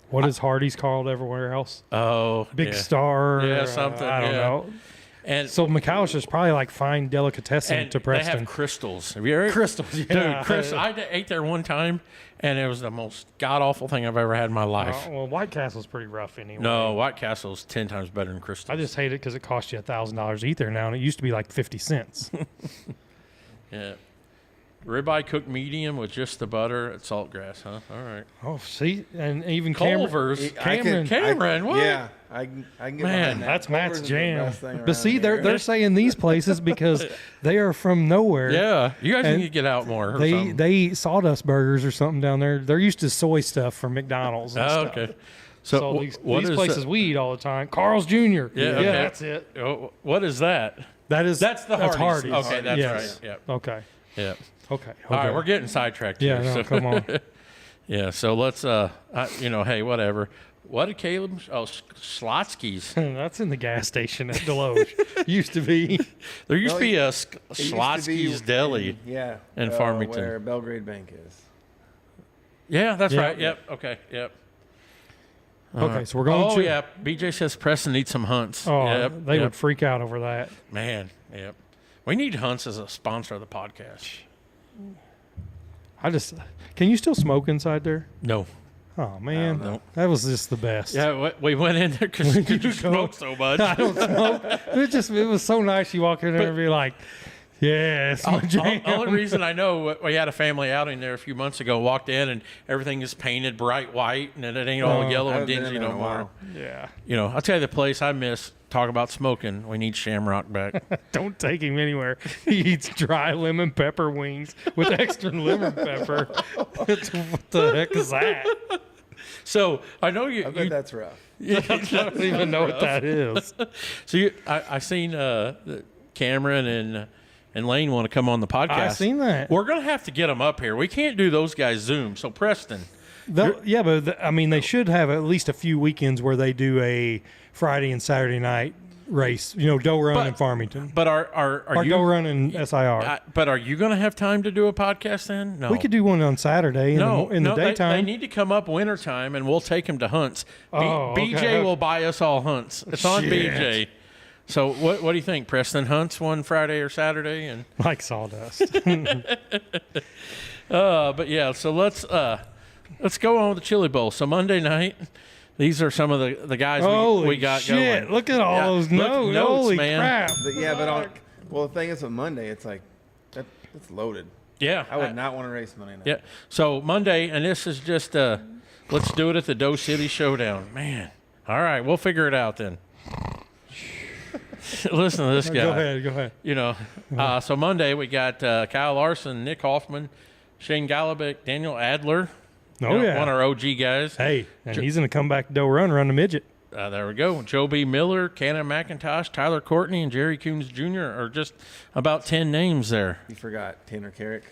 what is Hardee's called everywhere else? Oh, Big Star. Yeah, something. I don't know. And so McAllister's probably like fine delicatessen to Preston. They have Crystals. Have you ever? Crystals, yeah. Dude, I ate there one time, and it was the most god-awful thing I've ever had in my life. Well, White Castle's pretty rough anyway. No, White Castle's 10 times better than Crystals. I just hate it because it costs you $1,000 to eat there now, and it used to be like 50 cents. Yeah. Ribeye cooked medium with just the butter at Saltgrass, huh? All right. Oh, see? And even Culver's. Cameron, what? Yeah. I can get behind that. That's Matt's Culver's jam. is the best thing But see, around here. they're saying these places because they are from nowhere. Yeah. You guys And need to get out more. They eat sawdust burgers or something down there. They're used to soy stuff from McDonald's and stuff. Okay. So these places we eat all the time. Carl's Jr. Yeah, okay. That's it. What is that? That's the Hardee's. Okay, that's yes. right. Yep. Okay. Yep. Okay. All right, we're getting sidetracked Yeah, here. no, come on. Yeah, so let's, hey, whatever. What did Caleb? Oh, Slotsky's. That's in the gas station at Deloge. Used to be. There used to be a Slotsky's Deli. In Farmington, where Belgrade Bank is. Yeah, that's right. Yep. Okay. Yep. Okay, so we're going. Oh yeah, BJ says Preston needs some Hunts. Oh, yep, they would freak out over that. Man, yep. We need Hunts as a sponsor of the podcast. Can you still smoke inside there? No. Oh man, No. that was just the best. Yeah, we went in there because you smoke so much. I don't smoke. It was so nice. You walk in there and be like, yeah, it's my jam. The only reason I know, we had a family outing there a few months ago, walked in and everything is painted bright white and it ain't all yellow and dingy no more. Yeah. I'll tell you the place I miss, talk about smoking, we need Shamrock back. Don't take him anywhere. He eats dry lemon pepper wings with extra lemon pepper. What the heck is that? So I know you. I bet that's rough. I don't even know what that is. So I seen Cameron and Lane want to come on the podcast. I seen that. We're gonna have to get them up here. We can't do those guys Zoom. So Preston. Yeah, but I mean, they should have at least a few weekends where they do a Friday and Saturday night race. Doe run in Farmington. But are or you doe run in SIR? But are you going to have time to do a podcast then? No, We could do one on Saturday in the daytime. They need to come up wintertime, and we'll take them to hunts. BJ okay. will buy us all hunts. It's on Shit. BJ. So what do you think, Preston? Hunts one Friday or Saturday, and Like sawdust. but yeah. So let's go on with the Chili Bowl. So Monday night. These are some of the guys we got shit. going. Look at all those notes. Holy man. crap. The thing is with Monday, it's like, it's loaded. Yeah. I would not want to race Monday night. Yeah. So Monday, and this is just let's do it at the Doe City Showdown. Man. All right, we'll figure it out then. Listen to this guy. Go ahead. So Monday we got Kyle Larson, Nick Hoffman, Shane Galabic, Daniel Adler. Oh, yeah. One of our OG guys. Hey, and he's going to come back to doe run the midget. There we go. Joe B. Miller, Cannon McIntosh, Tyler Courtney, and Jerry Coons Jr. are just about 10 names there. You forgot Tanner Carrick.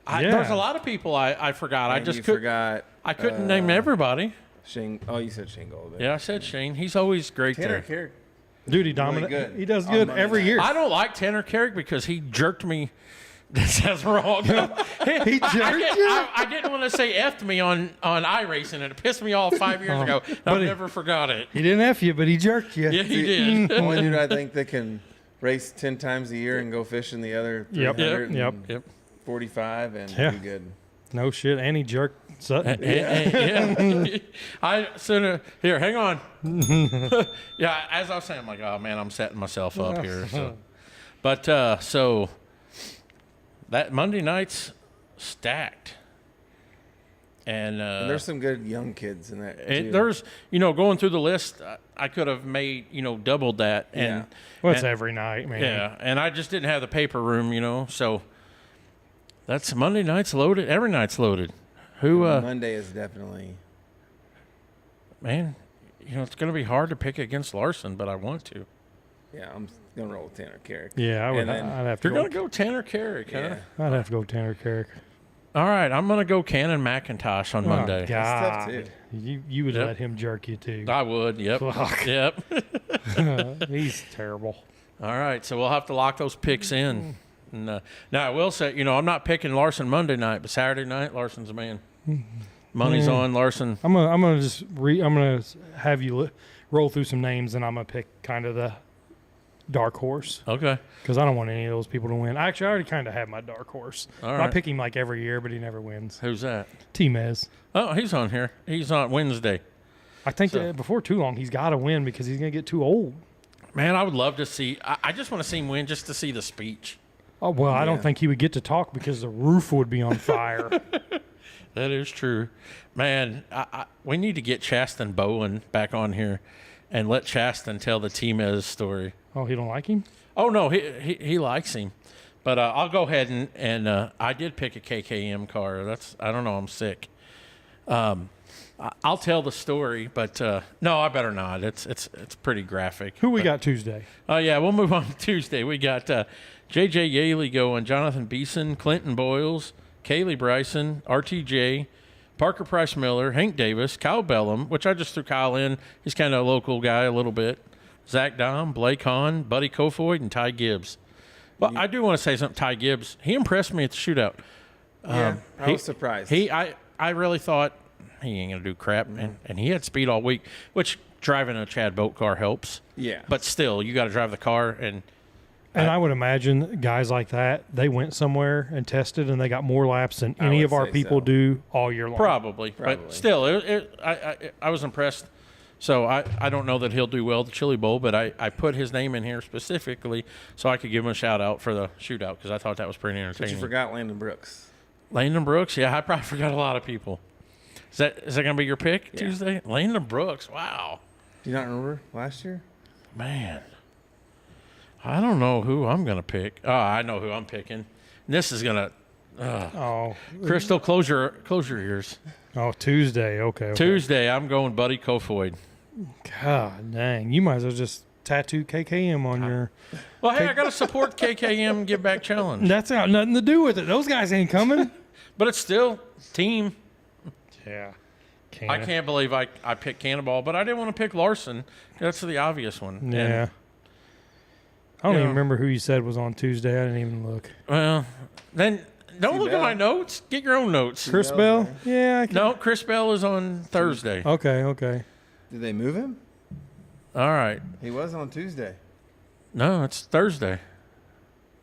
There's a lot of people I forgot. And I couldn't name everybody. Shane. Oh, you said Shane Goldberg. Yeah, I said Shane. He's alwa's great Tanner there. Carrick. Dude, he dominates. Good. He does good every year. I don't like Tanner Carrick because he jerked me. That sounds wrong. He jerked you? I didn't want to say effed me on iRacing, and it pissed me off 5 years ago. I've never forgot it. He didn't F you, but he jerked you. Yeah, he did. Only dude I think that can race 10 times a year and go fishing the other 345 and be good. No shit. And he jerked Sutton. Yeah. I sooner here. Hang on. Yeah, as I was saying, I'm like, oh man, I'm setting myself up here. So. But so that Monday night's stacked, and there's some good young kids in that. Too. There's going through the list, I could have made doubled that. And well, it's every night, man. Yeah, and I just didn't have the paper room, so. That's Monday night's loaded. Every night's loaded. Monday is definitely. Man, it's going to be hard to pick against Larson, but I want to. Yeah, I'm going to roll with Tanner Carrick. Yeah, I'd have to. You're going to go Tanner Carrick, huh? I'd have to go Tanner Carrick. All right, I'm going to go Cannon McIntosh on Monday. God, that's tough too. You would let him jerk you too. I would. Yep. Fuck. Yep. He's terrible. All right, so we'll have to lock those picks in. And, now I will say, I'm not picking Larson Monday night, but Saturday night Larson's the man. Money's on Larson. I'm gonna have you roll through some names, and I'm gonna pick kind of the dark horse. Okay. Because I don't want any of those people to win. Actually, I already kind of have my dark horse. All right. I pick him like every year, but he never wins. Who's that? T-Mez. Oh, he's on here. He's on Wednesday. I think that before too long, he's got to win because he's gonna get too old. Man, I would love to see. I just want to see him win just to see the speech. Oh, well, I don't think he would get to talk because the roof would be on fire. That is true. Man, we need to get Chasten Bowen back on here and let Chasten tell the T-Mez story. Oh, he don't like him? Oh, no, he likes him. But I'll go ahead and I did pick a KKM car. I don't know, I'm sick. I'll tell the story, but no, I better not. It's pretty graphic. Who we got Tuesday? Oh, yeah, we'll move on to Tuesday. We got J.J. Yaley going, Jonathan Beeson, Clinton Boyles, Kaylee Bryson, RTJ, Parker Price Miller, Hank Davis, Kyle Bellum, which I just threw Kyle in. He's kind of a local guy a little bit. Zach Dom, Blake Hahn, Buddy Kofoid, and Ty Gibbs. Well, I do want to say something. Ty Gibbs, he impressed me at the shootout. Yeah, I was surprised. I really thought he ain't going to do crap, and he had speed all week, which driving a Chad Boat car helps. Yeah. But still, you got to drive the car, and I would imagine guys like that, they went somewhere and tested, and they got more laps than any of our people do all year long. Probably. But still, I was impressed. So I don't know that he'll do well at the Chili Bowl, but I put his name in here specifically so I could give him a shout-out for the shootout because I thought that was pretty entertaining. But you forgot Landon Brooks. Landon Brooks? Yeah, I probably forgot a lot of people. Is that going to be your pick Tuesday? Landon Brooks, wow. Do you not remember last year? Man. I don't know who I'm going to pick. Oh, I know who I'm picking. This is going to Crystal, close your ears. Oh, Tuesday. Okay. Tuesday, I'm going Buddy Kofoid. God dang. You might as well just tattoo KKM on your. Well, hey, I got to support KKM Give Back Challenge. That's got nothing to do with it. Those guys ain't coming. But it's still team. Yeah. I can't believe I picked Cannonball, but I didn't want to pick Larson. That's the obvious one. Yeah. And, I don't even remember who you said was on Tuesday. I didn't even look. well, then don't look at my notes. Get your own notes. Chris Bell? Yeah. No, Chris Bell is on Thursday. Okay. Did they move him? All right. He was on Tuesday. No, it's Thursday.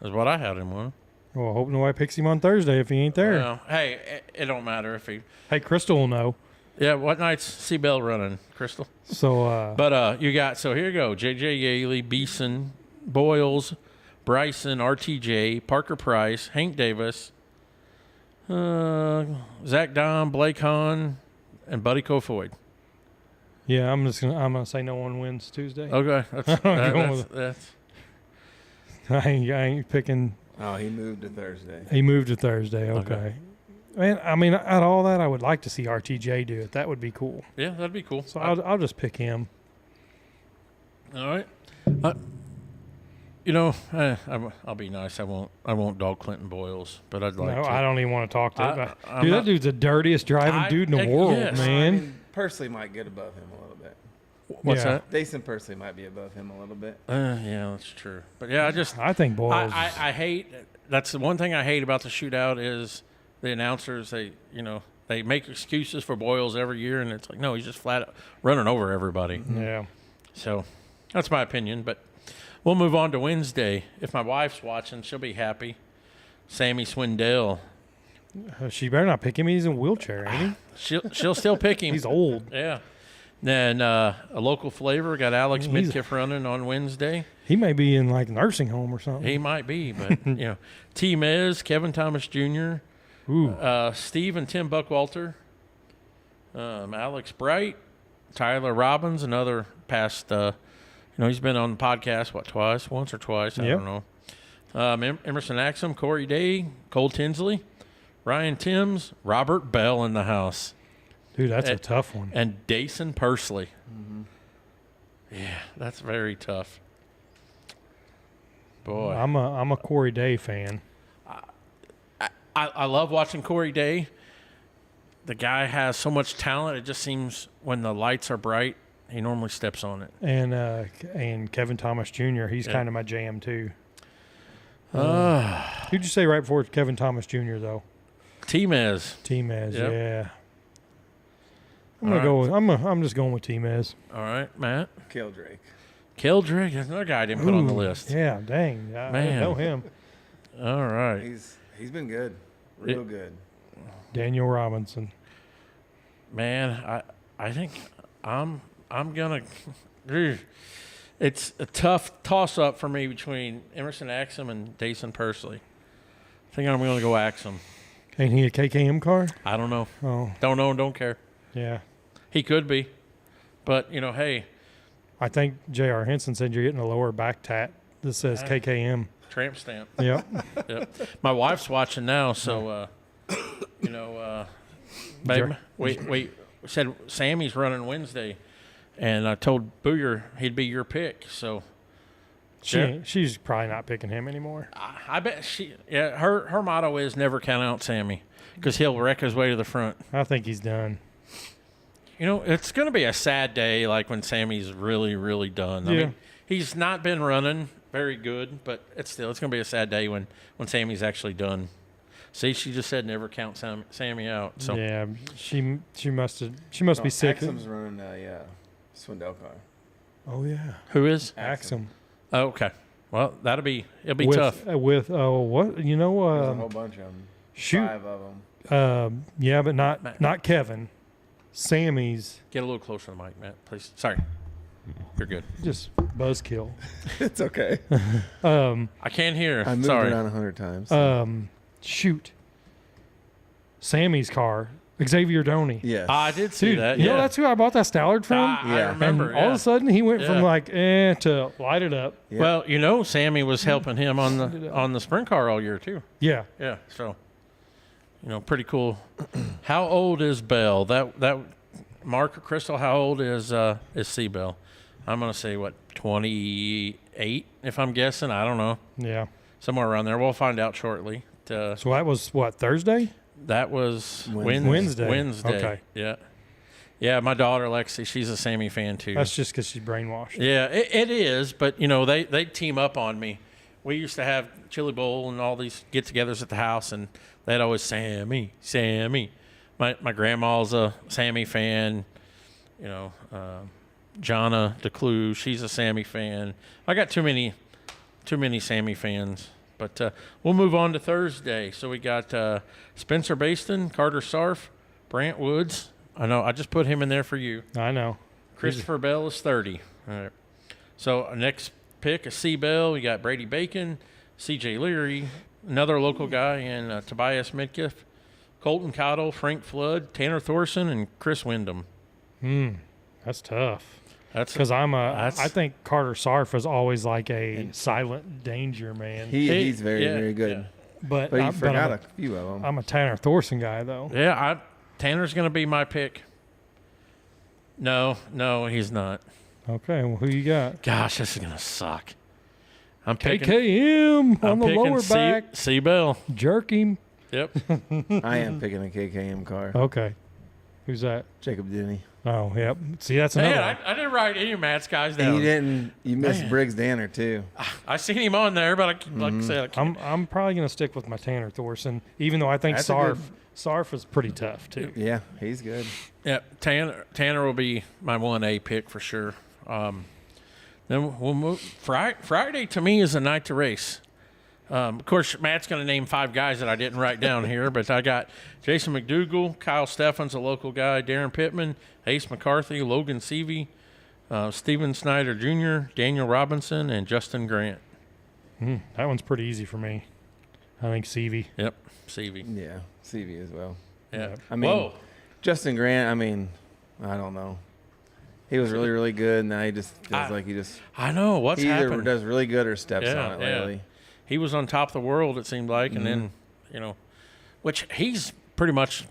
That's what I had him on. Well, I hope nobody picks him on Thursday if he ain't there. Well, hey, it don't matter if he. Hey, Crystal will know. Yeah, what night's C-Bell running, Crystal? So, But you got, so here you go, J.J. Yaley, Beeson, Boyles, Bryson, RTJ, Parker Price, Hank Davis, Zach Dom, Blake Hahn, and Buddy Kofoid. yeah, I'm gonna say no one wins Tuesday. Okay, that's I ain't picking. Oh, he moved to Thursday. He moved to Thursday. Okay. Man, I mean, out of all that, I would like to see RTJ do it. That would be cool. yeah, that'd be cool. So I'll just pick him. All right. I'll be nice. I won't dog Clinton Boyles, but I'd like to. I don't even want to talk to him. I'm Dude, not- that dude's the dirtiest driving dude in the world, yes. man. I mean, Pursley might get above him a little bit. What's Yeah. that? Dason Pursley might be above him a little bit. Yeah, that's true. But yeah, I think Boyles. I hate. That's the one thing I hate about the shootout is the announcers. They make excuses for Boyles every year, and it's like, no, he's just flat out running over everybody. yeah. So that's my opinion. But we'll move on to Wednesday. If my wife's watching, she'll be happy. Sammy Swindell. She better not pick him. He's in a wheelchair, ain't She'll still pick he? him. He's old. Yeah. Then a local flavor got Alex Midkiff running on Wednesday. He may be in like a nursing home or something. He might be, but T. Miz, Kevin Thomas Jr., Steve and Tim Buckwalter, Alex Bright, Tyler Robbins, another past. He's been on the podcast once or twice. I don't know. Emerson Axum, Corey Day, Cole Tinsley, Ryan Timms, Robert Bell in the house. Dude, that's a tough one. And Dason Pursley. Mm-hmm. Yeah, that's very tough. Boy, I'm a Corey Day fan. I love watching Corey Day. The guy has so much talent. It just seems when the lights are bright, he normally steps on it. And Kevin Thomas Jr. He's kind of my jam too. Who'd you say right before Kevin Thomas Jr. though? T-Mez. T-Mez, Yep. yeah. I'm gonna go with. I'm just going with T-Mez. All right, Matt. Killdrake. Killdrake. That's another guy I didn't put on the list. Yeah, dang. I know him. All right. He's been good. Real good. Daniel Robinson. Man, I think I'm gonna. It's a tough toss up for me between Emerson Axum and Dason Pursley. I think I'm gonna go Axum. Ain't he a KKM car? I don't know. Oh, Don't know. Don't care. yeah. He could be, but hey, I think J.R. Henson said you're getting a lower back tat that says KKM. tramp stamp. Yep. Yep. My wife's watching now, so babe, we said Sammy's running Wednesday, and I told Booger he'd be your pick. So She's probably not picking him anymore. I bet her motto is never count out Sammy because he'll wreck his way to the front. I think he's done. It's going to be a sad day, like when Sammy's really, really done. Yeah. I mean, he's not been running very good, but it's going to be a sad day when Sammy's actually done. See, she just said never count Sammy out. So Yeah, she must be sick. Axum's running a Swindell car. Oh yeah, who is? Axum. Oh, okay. Well, it'll be tough. With what There's a whole bunch of them. shoot. 5 of them. Yeah, but not Kevin. Sammy's Get a little closer to the mic, Matt, please. Sorry, you're good. just buzzkill. It's okay. I can't hear. I moved Sorry. around 100 times. Shoot. Sammy's car. Xavier Doney. Yes. I did see Dude, that. you Yeah, know that's who I bought that Stallard from? I Yeah. remember. And all of a sudden he went from Yeah. like to light it up. Yeah. Well, Sammy was helping him on the sprint car all year too. Yeah. Yeah, so pretty cool. How old is Belle? That Mark or Crystal, how old is C Belle? I'm gonna say 28 if I'm guessing. I don't know. Yeah. Somewhere around there. We'll find out shortly. So that was what, Thursday? That was Wednesday. Okay. Yeah. Yeah, my daughter Lexi, she's a Sammy fan too. That's just because she's brainwashed. Yeah, it is. But they team up on me. We used to have Chili Bowl and all these get-togethers at the house, and they'd always Sammy. My grandma's a Sammy fan. Jonna DeClue, she's a Sammy fan. I got too many Sammy fans. But we'll move on to Thursday. So we got Spencer Baston, Carter Sarf, Brant Woods. I know. I just put him in there for you. I know. Christopher Bell is 30. All right. So our next pick is C. Bell. We got Brady Bacon, C.J. Leary, another local guy, and Tobias Midkiff, Colton Cottle, Frank Flood, Tanner Thorson, and Chris Wyndham. That's tough. That's because I think Carter Sarf is always like a silent danger man. He's very good. Yeah. But you forgot a few of them. I'm a Tanner Thorson guy though. Yeah, Tanner's going to be my pick. No, he's not. Okay, well, who you got? Gosh, this is going to suck. I'm picking KKM on the lower back. C. Bell. Jerk him. Yep. I am picking a KKM car. Okay. Who's that? Jacob Denny. Oh, yep. See, that's another one. I didn't write any of Matt's guys down. And you didn't. You missed Briggs Danner, too. I seen him on there, but like I said, I'm probably going to stick with my Tanner Thorson, even though I think Sarf is pretty tough, too. Yeah, he's good. Yeah, Tanner will be my 1A pick for sure. Then we'll move. Friday to me is a night to race. Of course, Matt's going to name 5 guys that I didn't write down here, but I got Jason McDougal, Kyle Steffens, a local guy, Darren Pittman, Ace McCarthy, Logan Seavey, Steven Snyder Jr., Daniel Robinson, and Justin Grant. That one's pretty easy for me. I think Seavey. Yep, Seavey. Yeah, Seavey as well. Yeah. I mean, Justin Grant, I don't know. He was really, really good, and now he just feels like he just... I know. What's happened? He either does really good or steps on it lately. He was on top of the world, it seemed like, and then, which he's pretty much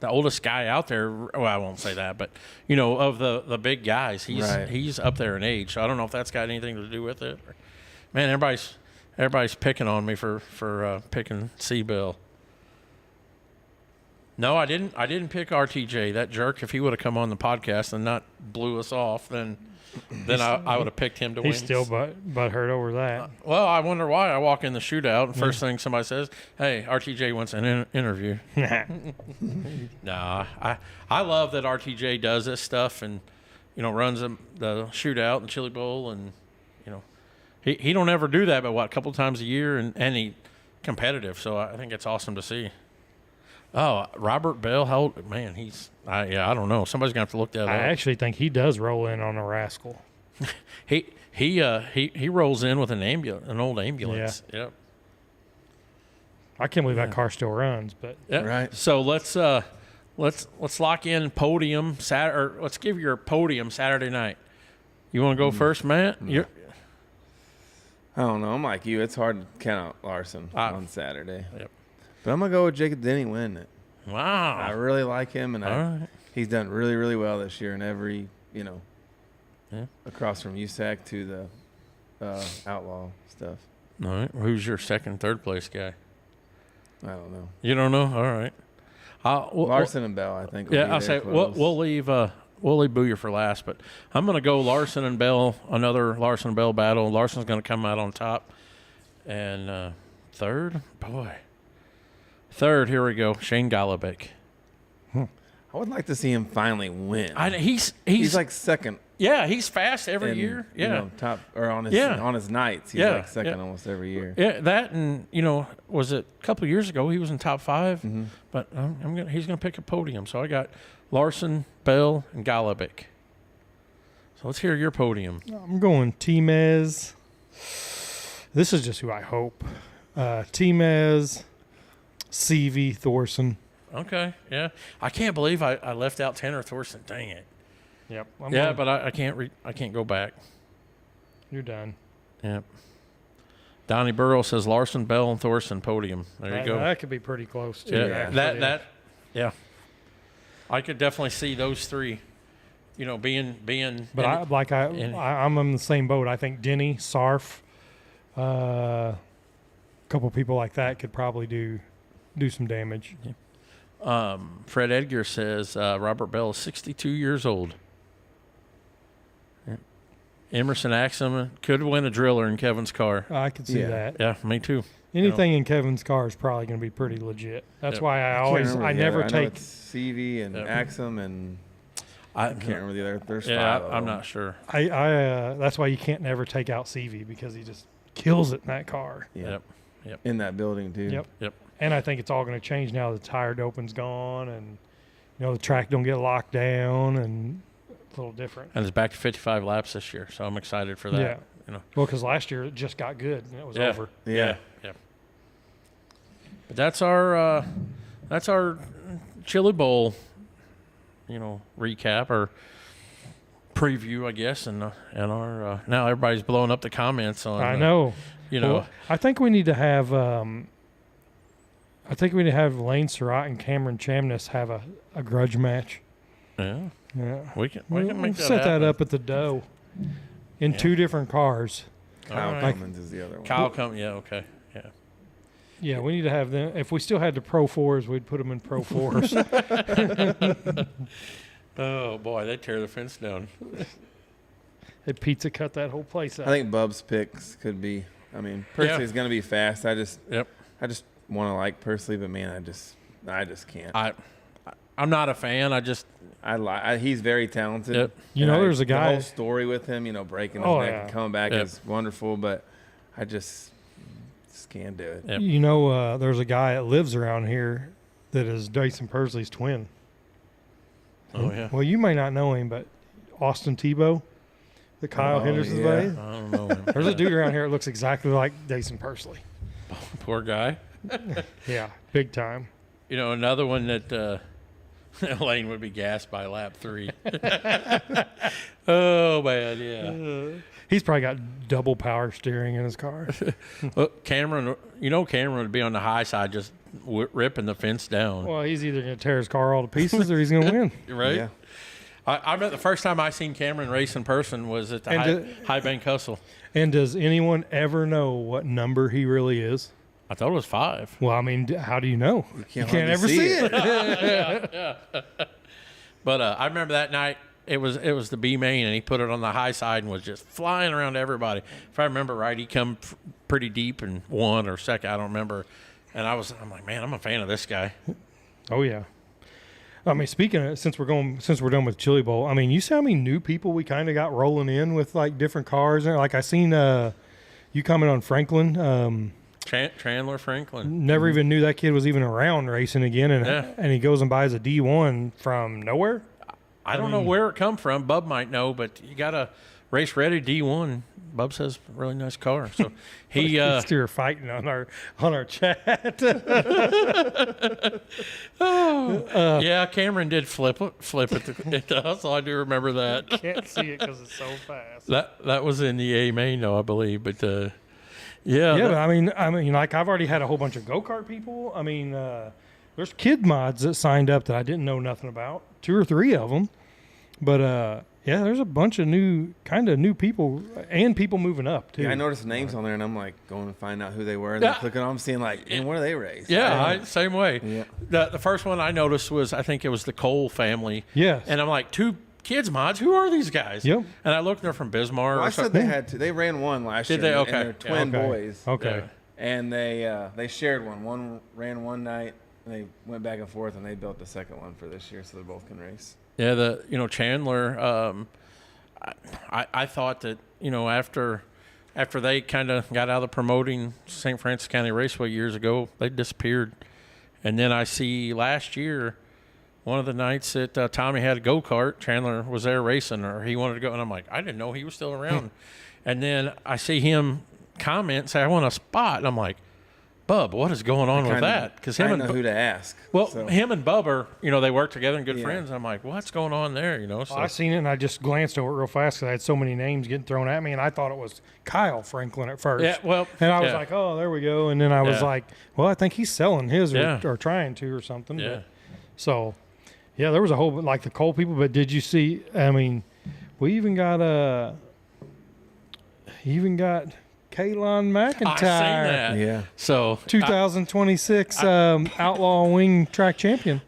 the oldest guy out there. Well, I won't say that, but, of the big guys, he's up there in age. So I don't know if that's got anything to do with it. Man, everybody's picking on me for picking C-Bill. No, I didn't pick RTJ. That jerk, if he would have come on the podcast and not blew us off, then I would have picked him to win. He's still butthurt over that. Well, I wonder why. I walk in the shootout, and first thing somebody says, "Hey, RTJ wants an interview." Nah, I love that RTJ does this stuff and runs the shootout and Chili Bowl, and he don't ever do that, but a couple times a year, and he competitive. So I think it's awesome to see. Oh, Robert Bell, how old? Man, I don't know. Somebody's gonna have to look that up. I actually think he does roll in on a rascal. He rolls in with an old ambulance. Yeah. Yep. I can't believe that car still runs, but yep. Right. So let's lock in podium or let's give your podium Saturday night. You want to go first, Matt? No. I don't know. I'm like you. It's hard to count out Larson on Saturday. Yep. But I'm going to go with Jacob Denny winning it. Wow. I really like him, and he's done really, really well this year in every, across from USAC to the outlaw stuff. All right. Who's your second, third place guy? I don't know. You don't know? All right. Larson and Bell, I think. Yeah, I'll say we'll leave Booyer for last, but I'm going to go Larson and Bell, another Larson and Bell battle. Larson's going to come out on top. And third, here we go. Shane Golobic. I would like to see him finally win. He's like second. Yeah, he's fast every year. Yeah, top or on his nights. He's like second almost every year. Yeah, that and was it a couple of years ago he was in top 5, but he's gonna pick a podium. So I got Larson, Bell, and Golobic. So let's hear your podium. I'm going T-Mez. This is just who I hope. T-Mez, CV, Thorson. Okay, yeah. I can't believe I left out Tanner Thorson. Dang it. Yep. But I can't go back. You're done. Yep. Donnie Burrow says Larson, Bell, and Thorson podium. There you go. That could be pretty close too. Yeah, yeah. I could definitely see those three, being. But I'm in the same boat. I think Denny, Sarf, a couple people like that could probably do some damage. Yeah. Fred Edgar says Robert Bell is 62 years old. Yeah. Emerson Axum could win a driller in Kevin's car. I could see that. Yeah, me too. Anything in Kevin's car is probably going to be pretty legit. That's why I never take CV and Axum and I can't remember the other. There's yeah, five. I'm not sure. That's why you can't never take out CV because he just kills it in that car. Yep. In that building too. Yep. And I think it's all going to change now. The tire dopen's gone, and the track don't get locked down, and it's a little different. And it's back to 55 laps this year, so I'm excited for that. Yeah. Well, because last year it just got good and it was over. Yeah. But that's our Chili Bowl, recap or preview, I guess, and our now everybody's blowing up the comments on. I know. Well, I think we need to have. Lane Surratt and Cameron Chamness have a grudge match. Yeah. We can we'll make set that up at the Doe in two different cars. Kyle Cummins is the other one. Kyle Cummins, okay. Yeah, we need to have them. If we still had the Pro 4s, we'd put them in Pro 4s. Oh, boy, they tear the fence down. They pizza cut that whole place out. I think Bub's picks could be. I mean, Persley's going to be fast. I just want to like Persley, but man, I just can't. I'm not a fan. He's very talented. Yep. There's a guy. The whole story with him, breaking his neck and coming back is wonderful, but I just can't do it. Yep. There's a guy that lives around here that is Jason Persley's twin. Oh, yeah. Well, you may not know him, but Austin Tebow, the Kyle Henderson's buddy. I don't know him. There's a dude around here that looks exactly like Jason Persley. Poor guy. Yeah, big time. Another one that Lane would be gassed by lap 3. Oh, man, yeah. He's probably got double power steering in his car. Well, Cameron would be on the high side just ripping the fence down. Well, he's either going to tear his car all to pieces or he's going to win. Right? Yeah. I remember the first time I seen Cameron race in person was at the High Bank Hustle. And does anyone ever know what number he really is? I thought it was 5. Well, I mean, how do you know? You can't ever see it. Yeah. But I remember that night. It was the B main, and he put it on the high side and was just flying around everybody. If I remember right, he come pretty deep and won or second. I don't remember. And I'm like, man, I'm a fan of this guy. Oh yeah. I mean, speaking of, since we're done with Chili Bowl, I mean, you see how many new people we kind of got rolling in with like different cars. Like I seen you comment on Franklin. Chandler Franklin. Never even knew that kid was even around racing again, and he goes and buys a D1 from nowhere. I don't know where it come from. Bub might know, but you got a race ready D1. Bub says really nice car. So he still fighting on our chat. Yeah, Cameron did flip it to us. I do remember that. Can't see it because it's so fast. That was in the A main though, I believe. But but I mean, like I've already had a whole bunch of go-kart people. I mean, there's kid mods that signed up that I didn't know nothing about. 2 or 3 of them, but there's a bunch of new people and people moving up too. Yeah, I noticed names on there, and I'm like going to find out who they were, and then clicking on them, seeing like, and where do they race? Yeah, same way. Yeah. The first one I noticed was I think it was the Cole family. Yes. And I'm like, 2 kids mods. Who are these guys? Yep. And I looked, they're from Bismarck. Well, I said they had 2. They ran one last year. Did they? Okay. And they're twin boys. Okay. Yeah. And they shared one. One ran one night. And they went back and forth, and they built the second one for this year, so they both can race. Yeah, Chandler. I thought that after they kind of got out of promoting St. Francis County Raceway years ago, they disappeared. And then I see last year, one of the nights that Tommy had a go-kart, Chandler was there racing, or he wanted to go, and I'm like, I didn't know he was still around. And then I see him comment, say, I want a spot, and I'm like, Bub, what is going on with that? Because him and know who to ask. Well, him and Bub are, they work together and good friends. I'm like, what's going on there? So. I seen it and I just glanced over it real fast because I had so many names getting thrown at me, and I thought it was Kyle Franklin at first. Yeah, well, and I was like, oh, there we go. And then I was like, well, I think he's selling his or trying to or something. Yeah. But, so, yeah, there was a whole like the coal people. But did you see? I mean, we even got Kaylon McIntyre. I seen that. Yeah. So 2026 Outlaw Wing Track Champion.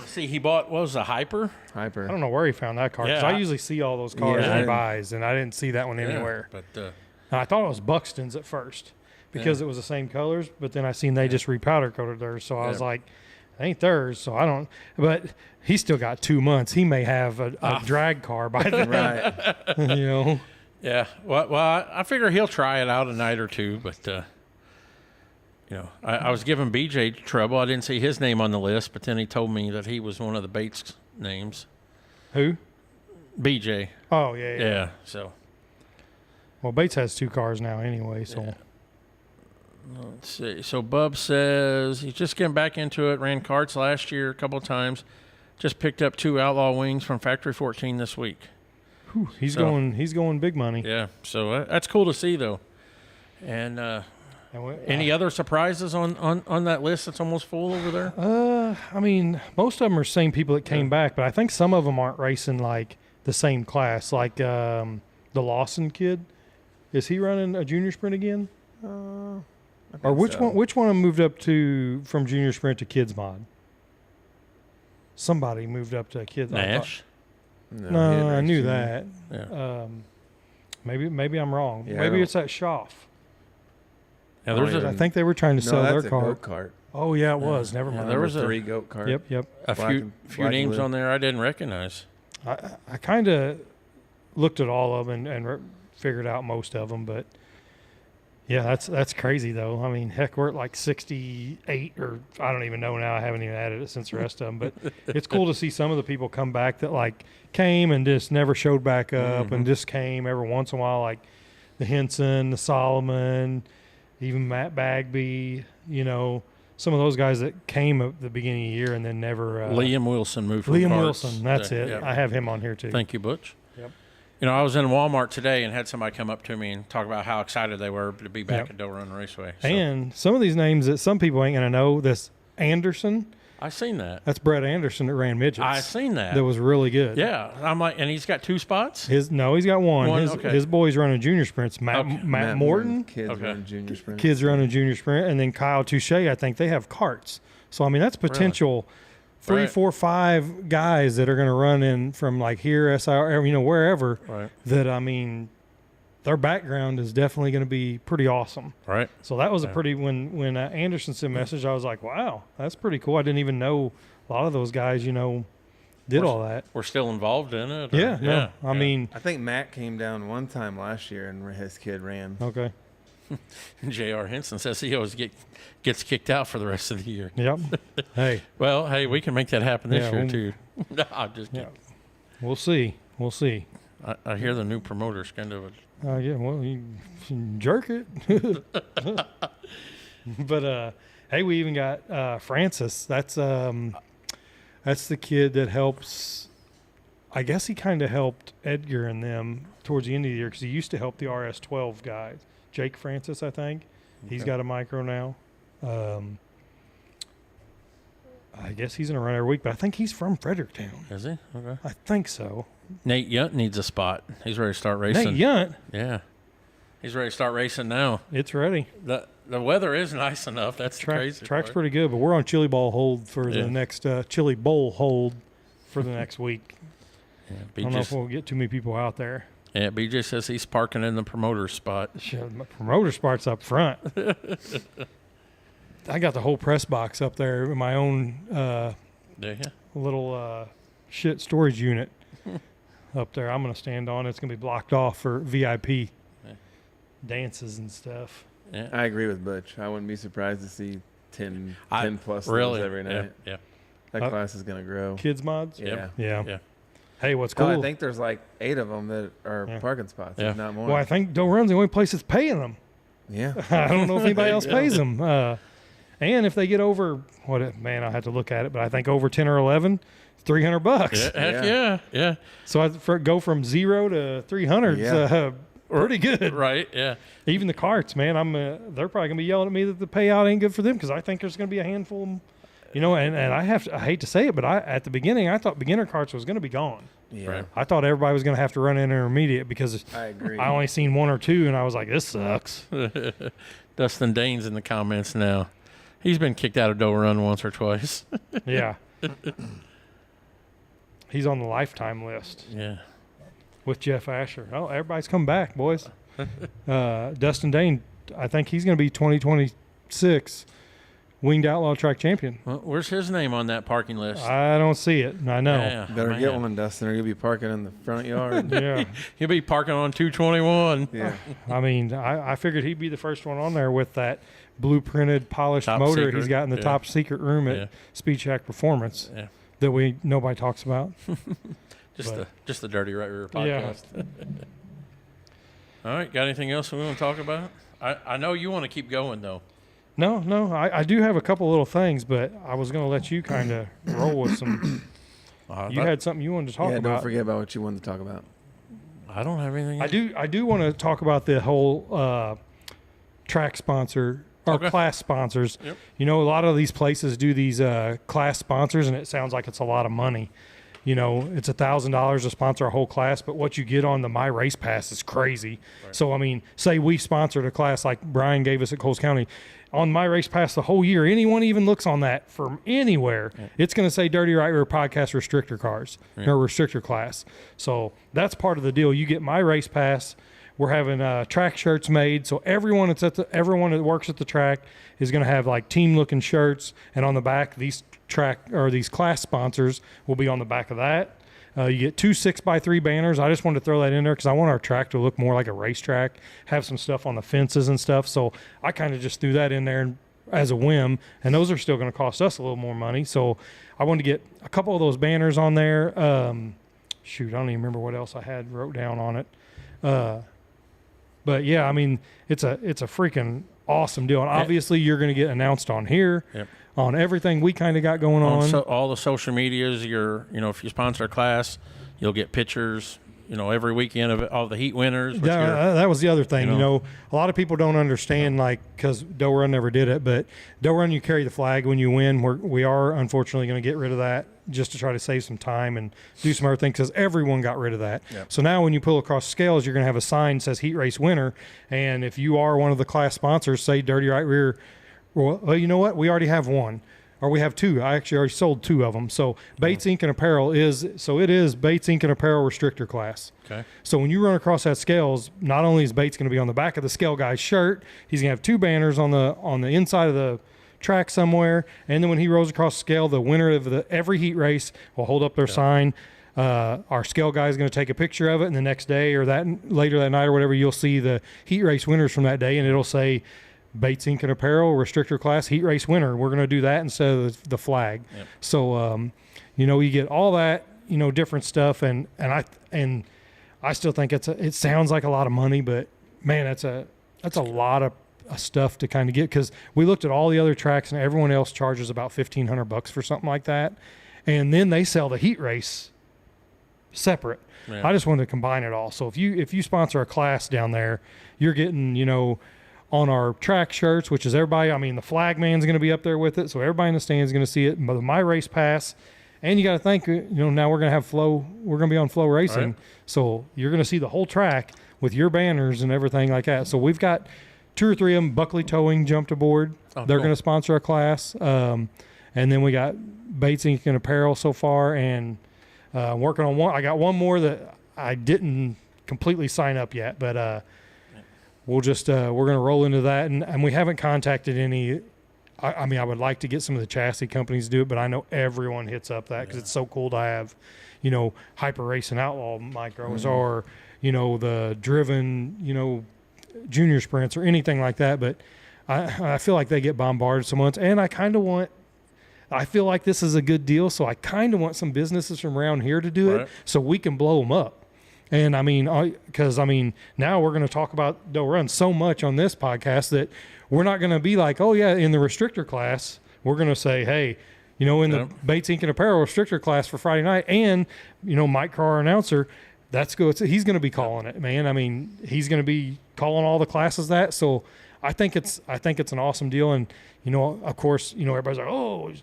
See, he bought, what was a Hyper? I don't know where he found that car. Because I usually see all those cars he buys, and I didn't see that one anywhere. But I thought it was Buxton's at first because it was the same colors, but then I seen they just repowder coated theirs. So I was like, it ain't theirs. So I don't. But he's still got 2 months. He may have a drag car by then. Right. Yeah. Well, I figure he'll try it out a night or two, but I was giving BJ trouble. I didn't see his name on the list, but then he told me that he was one of the Bates names. Who? BJ. Oh, yeah. Yeah, so. Well, Bates has 2 cars now anyway, so. Yeah. Let's see. So Bub says he's just getting back into it. Ran karts last year a couple of times. Just picked up 2 Outlaw Wings from Factory 14 this week. Whew, he's going big money. Yeah, so that's cool to see, though. And any other surprises on that list that's almost full over there? I mean, most of them are same people that came back, but I think some of them aren't racing like the same class. Like the Lawson kid, is he running a junior sprint again? Or which one? Which one of them moved up from junior sprint to kids mod? Somebody moved up to kids. Nash. No, I knew that. Yeah. Maybe I'm wrong. Yeah, maybe it's that Schaff. Yeah, I think they were trying to sell their car. Go-kart. Oh yeah, it was. Never mind. There was 3 goat kart. Yep. A few names on there I didn't recognize. I kind of looked at all of them and figured out most of them, but yeah, that's crazy though. I mean, heck, we're at like 68, or I don't even know now. I haven't even added it since the rest of them, but it's cool to see some of the people come back that like came and just never showed back up and just came every once in a while, like the Henson, the Solomon, even Matt Bagby, some of those guys that came at the beginning of the year and then never. Liam Wilson moved from Liam karts. Wilson, that's it. Yep. I have him on here too. Thank you, Butch. Yep. I was in Walmart today and had somebody come up to me and talk about how excited they were to be back at Doe Run Raceway. So. And some of these names that some people ain't going to know, this Anderson. I seen that. That's Brett Anderson that ran midgets. I seen that. That was really good. Yeah. I'm like, and he's got 2 spots? He's got one. His boys running junior sprints. Matt Morton. Kids running junior sprints. Kids running junior sprint. And then Kyle Touche, I think they have karts. So, I mean, that's potential 3, 4, 5 guys that are going to run in from like here, SIR, wherever. Right. That, I mean, their background is definitely going to be pretty awesome. Right. So that was a pretty, when Anderson sent a message, I was like, wow, that's pretty cool. I didn't even know a lot of those guys, did all that. We're still involved in it? Yeah. I mean. I think Matt came down one time last year and his kid ran. Okay. J.R. Henson says he always gets kicked out for the rest of the year. Yep. Hey. Well, we can make that happen this year, too. No, I'm just kidding. We'll see. I hear the new promoter's kind of a... you jerk it. But, hey, we even got Francis. That's the kid that helps... I guess he kind of helped Edgar and them towards the end of the year because he used to help the RS-12 guys. Jake Francis, I think. Okay. He's got a micro now. I guess he's going to run every week, but I think he's from Fredericktown. Is he? Okay. I think so. Nate Yunt needs a spot. He's ready to start racing. Nate Yunt? Yeah. He's ready to start racing now. It's ready. The weather is nice enough. That's crazy. Track's pretty good, but we're on Chili Bowl hold for the next Chili Bowl hold for the next week. Yeah, I don't know if we'll get too many people out there. Yeah, BJ says he's parking in the promoter spot. My promoter spot's up front. I got the whole press box up there in my own little shit storage unit up there. I'm going to stand on. It's going to be blocked off for VIP dances and stuff. Yeah. I agree with Butch. I wouldn't be surprised to see 10 plus every night. Yeah. That class is going to grow. Kids mods? Yeah. Hey, what's cool? I think there's like 8 of them that are parking spots. If not more. Well, I think Doe Run's the only place that's paying them. Yeah. I don't know if anybody else pays them. And if they get over I had to look at it, but I think over 10 or 11, $300. Heck yeah. So go from 0 to 300. Yeah. Pretty good. Right, yeah. Even the carts, man, they're probably gonna be yelling at me that the payout ain't good for them because I think there's gonna be a handful, and I hate to say it, but at the beginning I thought beginner carts was gonna be gone. Yeah. Right. I thought everybody was gonna have to run intermediate because I agree. I only seen 1 or 2 and I was like, this sucks. Dustin Dane's in the comments now. He's been kicked out of Doe Run once or twice. Yeah. He's on the lifetime list. Yeah. With Jeff Asher. Oh, everybody's come back, boys. Dustin Dane, I think he's going to be 2026 Winged Outlaw Track Champion. Well, where's his name on that parking list? I don't see it. I know. Yeah, Better man. get one, Dustin, or you'll be parking in the front yard. Yeah. He'll be parking on 221. Yeah. I mean, I figured he'd be the first one on there with that blueprinted, polished Top motor secret. he's got in the Yeah. top secret room at Yeah. Speed Shack Performance Yeah. that nobody talks about. Just the Dirty Right Rear Yeah. podcast. All right, got anything else we want to talk about? I know you want to keep going though. No, I do have a couple little things, but I was going to let you kind of roll with some. You had something you wanted to talk Yeah, about. don't forget about what you wanted to talk about. I don't have anything. I do want to talk about the whole track sponsor or Okay. class sponsors. Yep. A lot of these places do these class sponsors, and it sounds like it's a lot of money. It's $1,000 to sponsor a whole class, but what you get on the My Race Pass is crazy. Right. So, I mean, say we sponsored a class like Brian gave us at Coles County. On My Race Pass the whole year, anyone even looks on that from anywhere, it's going to say Dirty Right Rear Podcast Restrictor Cars or Restrictor Class. So that's part of the deal. You get My Race Pass. We're having track shirts made, so everyone that works at the track is going to have like team-looking shirts, and on the back, these class sponsors will be on the back of that. You get 2 6x3 banners. I just wanted to throw that in there because I want our track to look more like a racetrack, have some stuff on the fences and stuff. So I kind of just threw that in there as a whim, and those are still going to cost us a little more money. So I wanted to get a couple of those banners on there. I don't even remember what else I had wrote down on it. But yeah, I mean, it's a freaking awesome deal. And obviously you're going to get announced on here, on everything we kind of got going on. All the social medias, if you sponsor a class, you'll get pictures, every weekend of all the heat winners. That was the other thing. A lot of people don't understand, because Doe Run never did it, but Doe Run, you carry the flag when you win. We are unfortunately going to get rid of that just to try to save some time and do some other things because everyone got rid of that. Yep. So now when you pull across scales, you're going to have a sign that says Heat Race Winner. And if you are one of the class sponsors, say Dirty Right Rear, well, you know what? We already have one. Or we have 2. I actually already sold 2 of them. So Bates Inc. and Apparel is Bates Inc. and Apparel Restrictor Class. Okay. So when you run across that scales, not only is Bates going to be on the back of the scale guy's shirt, he's going to have 2 banners on the inside of the track somewhere, and then when he rolls across the scale, the winner of every heat race will hold up their sign. Our scale guy is going to take a picture of it, and the next day or later that night or whatever, you'll see the heat race winners from that day, and it'll say Bates Inc. and Apparel Restrictor Class Heat Race Winner. We're going to do that instead of the flag. Yep. So you get all that, different stuff, and I still think it sounds like a lot of money, but man, that's a lot of stuff to kind of get, because we looked at all the other tracks and everyone else charges about $1,500 for something like that, and then they sell the heat race separate. I just wanted to combine it all. So if you sponsor a class down there, you're getting on our track shirts, which is everybody. I mean, the flag man's going to be up there with it, so everybody in the stands is going to see it. But the My Race Pass, and you got to think, now we're going to have Flow. We're going to be on Flow Racing, so you're going to see the whole track with your banners and everything like that. So we've got 2 or 3 of them. Buckley Towing jumped aboard. They're going to sponsor a class, and then we got Bates Inc. and Apparel so far, and working on one. I got one more that I didn't completely sign up yet, but we'll just we're going to roll into that, and we haven't contacted any. I mean, I would like to get some of the chassis companies to do it, but I know everyone hits up that because it's so cool to have, Hyper Race and Outlaw micros, or the driven, junior sprints or anything like that. But I feel like they get bombarded so much, and I feel like this is a good deal, so I kind of want some businesses from around here to do it so we can blow them up. And I mean, because now we're going to talk about doe run so much on this podcast that we're not going to be like, oh yeah, in the restrictor class, we're going to say, hey, in the Baits Ink and Apparel restrictor class for Friday night, and Mike Carr, our announcer, that's good. He's going to be calling it, man. I mean, he's going to be calling all the classes that. So I think it's an awesome deal. And of course, everybody's like, oh,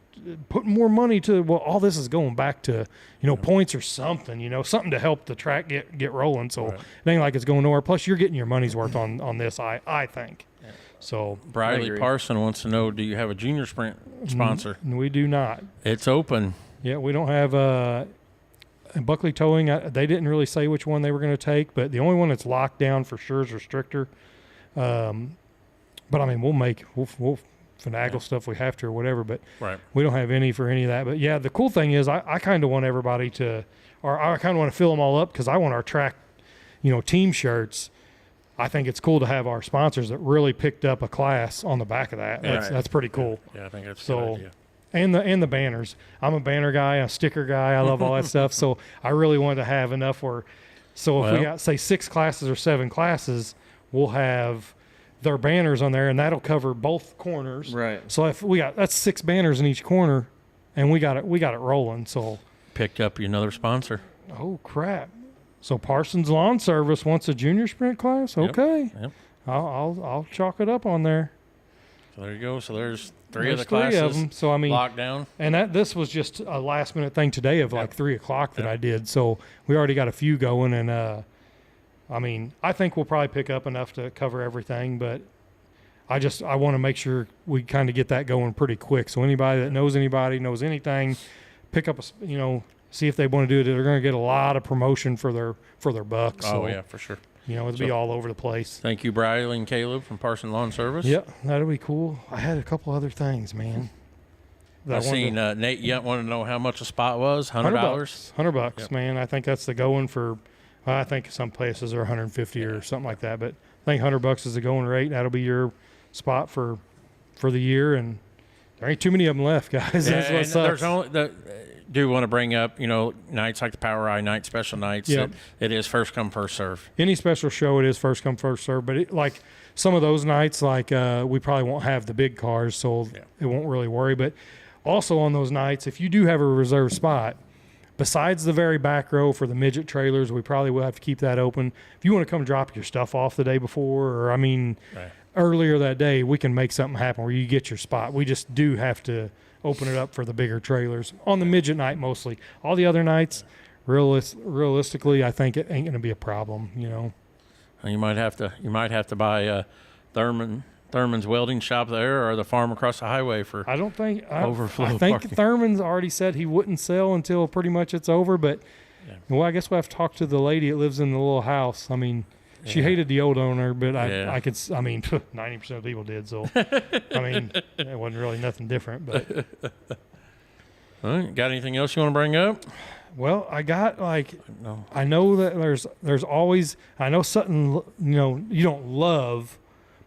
putting more money to. Well, all this is going back to points or something. Something to help the track get rolling. So it ain't like it's going nowhere. Plus, you're getting your money's worth on this. I think. Yeah. So Briley Parson wants to know: do you have a junior sprint sponsor? We do not. It's open. Yeah, we don't have. Buckley Towing, they didn't really say which one they were going to take, but the only one that's locked down for sure is Restrictor. But I mean, we'll finagle stuff we have to or whatever, but we don't have any for any of that. But yeah, the cool thing is I kind of want everybody to, or I kind of want to fill them all up because I want our track, team shirts. I think it's cool to have our sponsors that really picked up a class on the back of that. That's pretty cool. Yeah, I think that's a good idea. And the banners. I'm a banner guy, a sticker guy. I love all that stuff. So I really wanted to have enough if we got, say, 6 classes or 7 classes, we'll have their banners on there, and that'll cover both corners. Right. So if that's 6 banners in each corner, and we got it rolling. So picked up another sponsor. Oh crap! So Parsons Lawn Service wants a junior sprint class. Okay. Yep. I'll chalk it up on there. So there you go. So there's 3 of the classes. 3 of them. So I mean, locked down. And this was just a last minute thing today of like 3 o'clock that I did. So we already got a few going, and I mean, I think we'll probably pick up enough to cover everything, but I want to make sure we kind of get that going pretty quick. So anybody that knows anything, pick up see if they want to do it. They're going to get a lot of promotion for their bucks. Oh yeah, for sure. It'll be all over the place. Thank you, Briley and Caleb from Parson Lawn Service. Yep, that'll be cool. I had a couple other things, man. I seen Nate Yunt wanted to know how much a spot was. $100. $100, yep. Man. I think that's the going for. I think some places are 150 or something like that, but I think $100 is the going rate. That'll be your spot for the year, and there ain't too many of them left, guys. That's what sucks. Do want to bring up, nights like the Power Eye night, special nights. Yep. It is first come, first serve. Any special show, it is first come, first serve. But like some of those nights, like we probably won't have the big cars, so it won't really worry. But also on those nights, if you do have a reserved spot, besides the very back row for the midget trailers, we probably will have to keep that open. If you want to come drop your stuff off the day before, or earlier that day, we can make something happen where you get your spot. We just do have to open it up for the bigger trailers on the midget night mostly. All the other nights, realistically, I think it ain't going to be a problem. You might have to buy Thurman's welding shop there, or the farm across the highway for. I don't think overflow. I think parking. Thurman's already said he wouldn't sell until pretty much it's over. But I guess we'll have to talk to the lady that lives in the little house. I mean. She hated the old owner, but I could. I mean, 90% of people did. So, I mean, it wasn't really nothing different. But all right, got anything else you want to bring up? Well, I got I know that there's always. I know something. You don't love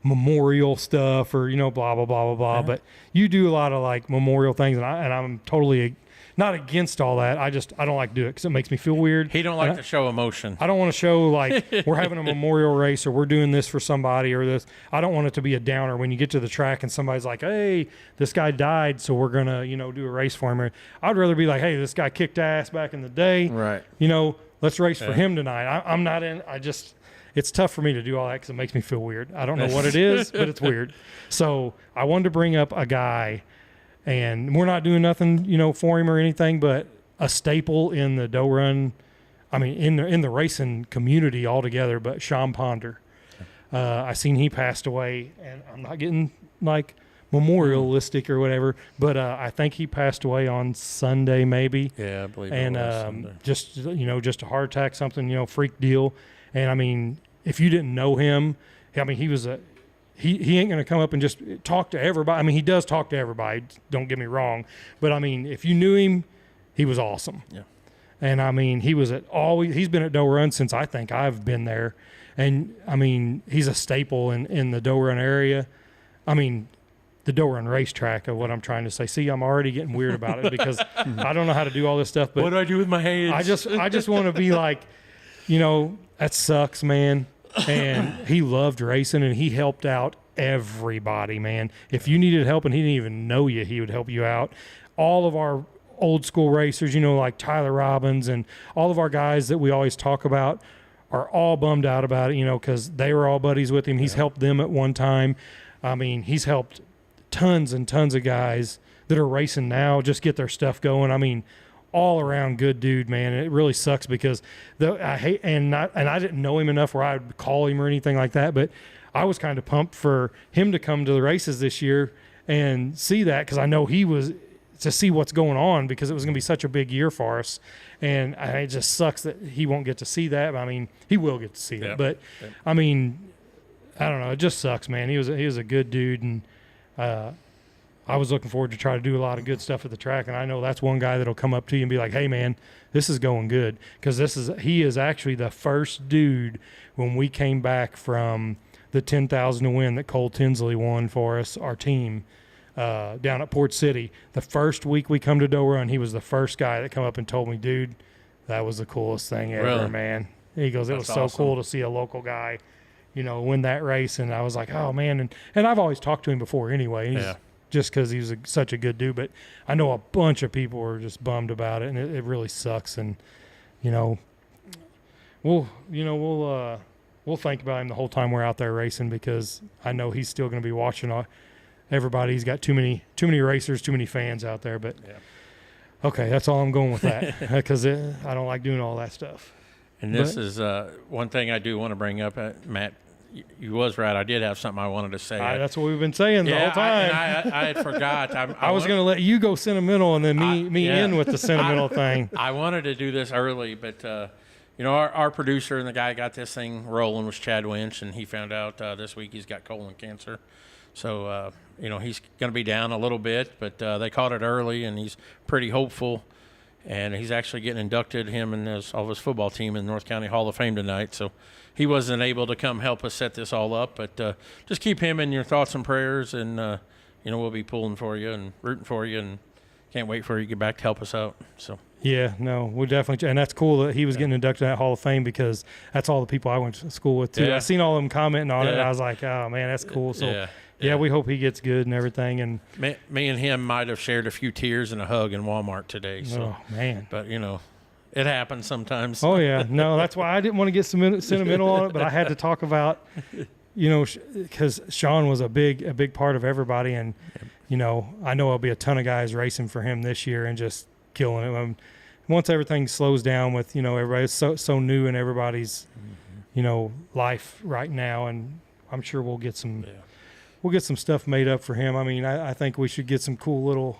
memorial stuff or blah blah blah blah blah, but you do a lot of memorial things, and I'm totally. Not against all that. I don't like to do it because it makes me feel weird. He don't like to show emotion. I don't want to show we're having a memorial race or we're doing this for somebody or this. I don't want it to be a downer when you get to the track and somebody's like, hey, this guy died, so we're going to, do a race for him. I'd rather be like, hey, this guy kicked ass back in the day. Right. Let's race for him tonight. I'm not in. It's tough for me to do all that because it makes me feel weird. I don't know what it is, but it's weird. So I wanted to bring up a guy. And we're not doing nothing, for him or anything, but a staple in the doe run, in the racing community altogether. But Sean Ponder, I seen he passed away, and I'm not getting memorialistic or whatever, but I think he passed away on Sunday, maybe. Yeah, I believe. And it was Sunday. just a heart attack, something, freak deal. And if you didn't know him, he was a. He ain't going to come up and just talk to everybody. He does talk to everybody, don't get me wrong. But, if you knew him, he was awesome. Yeah. And, he's been at Doe Run since I think I've been there. And, he's a staple in the Doe Run area. The Doe Run racetrack of what I'm trying to say. See, I'm already getting weird about it because I don't know how to do all this stuff. But what do I do with my hands? I just want to be that sucks, man. And he loved racing, and he helped out everybody, man. If you needed help and he didn't even know you, he would help you out. All of our old school racers, like Tyler Robbins and all of our guys that we always talk about are all bummed out about it, because they were all buddies with him. He's helped them at one time. I mean, he's helped tons and tons of guys that are racing now just get their stuff going. I mean, all around good dude, man. And it really sucks because I didn't know him enough where I would call him or anything like that, but I was kind of pumped for him to come to the races this year and see that, because I know he was to see what's going on, because it was going to be such a big year for us. And it just sucks that he won't get to see that. I mean, he will get to see it, but I mean, I don't know. It just sucks, man. He was a good dude, and I was looking forward to try to do a lot of good stuff at the track. And I know that's one guy that'll come up to you and be like, "Hey, man, this is going good," because he is actually the first dude when we came back from the 10,000 to win that Cole Tinsley won for us, our team. Down at Port City, the first week we come to Doe Run, he was the first guy that come up and told me, "Dude, that was the coolest thing ever, really? Man." He goes, "It was so awesome. Cool to see a local guy, win that race." And I was like, "Oh man!" And I've always talked to him before anyway, just because he was such a good dude. But I know a bunch of people were just bummed about it, and it really sucks. And we'll think about him the whole time we're out there racing, because I know he's still going to be watching everybody. He's got too many racers, too many fans out there. But okay, that's all I'm going with that, because I don't like doing all that stuff. And this is one thing I do want to bring up, Matt. You was right. I did have something I wanted to say. That's what we've been saying the whole time. I had forgot. I was going to let you go sentimental, and then me in with the sentimental thing. I wanted to do this early, but our producer and the guy got this thing rolling was Chad Winch, and he found out this week he's got colon cancer. So, he's going to be down a little bit, but they caught it early, and he's pretty hopeful. And he's actually getting inducted, him and all of his football team, in North County Hall of Fame tonight. So he wasn't able to come help us set this all up. But just keep him in your thoughts and prayers, and, we'll be pulling for you and rooting for you, and can't wait for you to get back to help us out. So. Yeah, no, we definitely, and that's cool that he was getting inducted in that Hall of Fame, because that's all the people I went to school with too. Yeah. I seen all of them commenting on it, and I was like, oh man, that's cool. So yeah, we hope he gets good and everything. And me and him might have shared a few tears and a hug in Walmart today. So. Oh man, but it happens sometimes. Oh yeah, no, that's why I didn't want to get sentimental on it, but I had to talk about, because Sean was a big part of everybody, and I know there'll be a ton of guys racing for him this year and just killing it. Once everything slows down with everybody's so new in everybody's life right now, and I'm sure we'll get some stuff made up for him. I mean, I think we should get some cool little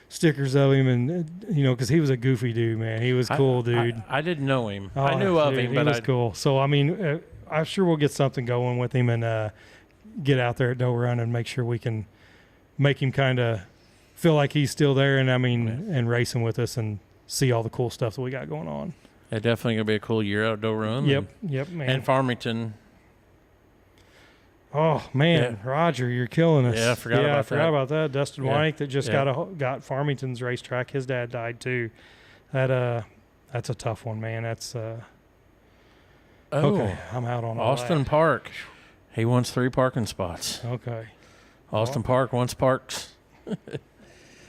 stickers of him, and because he was a goofy dude, man. He was cool, dude. I didn't know him. I knew of him, but he was cool. So I mean, I'm sure we'll get something going with him, and get out there at Doe Run and make sure we can make him kind of feel like he's still there, and and racing with us, and see all the cool stuff that we got going on. It's definitely gonna be a cool year out at Doe Run. Yep, man. And Farmington. Oh man, Roger, you're killing us. Yeah, I forgot about that. Dustin White that just got Farmington's racetrack. His dad died too. That's a tough one, man. That's okay. I'm out on Austin Park. He wants 3 parking spots. Okay. Austin Park wants parks.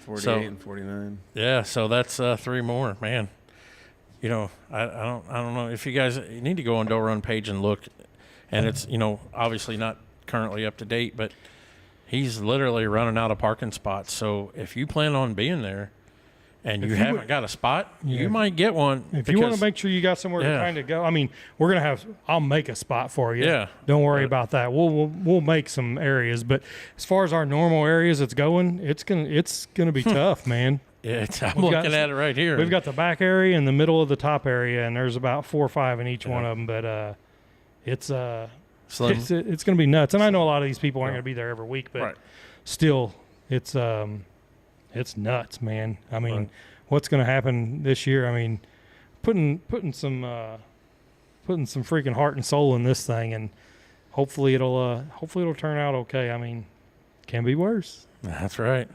48 and 49. Yeah, so that's 3 more, man. I don't know if you guys need to go on Doe Run page and look, and it's obviously not currently up to date, but he's literally running out of parking spots. So if you plan on being there and you haven't got a spot, you might get one. If you want to make sure you got somewhere to kind of go, I mean, I'll make a spot for you. Yeah. Don't worry about that. We'll make some areas, but as far as our normal areas it's gonna be tough, man. Yeah, I'm looking at it right here. We've got the back area and the middle of the top area, and there's about 4 or 5 in each one of them, but it's going to be nuts. And I know a lot of these people aren't going to be there every week, but still, it's nuts, man. I mean, what's going to happen this year? I mean, putting some freaking heart and soul in this thing, and hopefully it'll turn out okay. I mean, can be worse. That's right.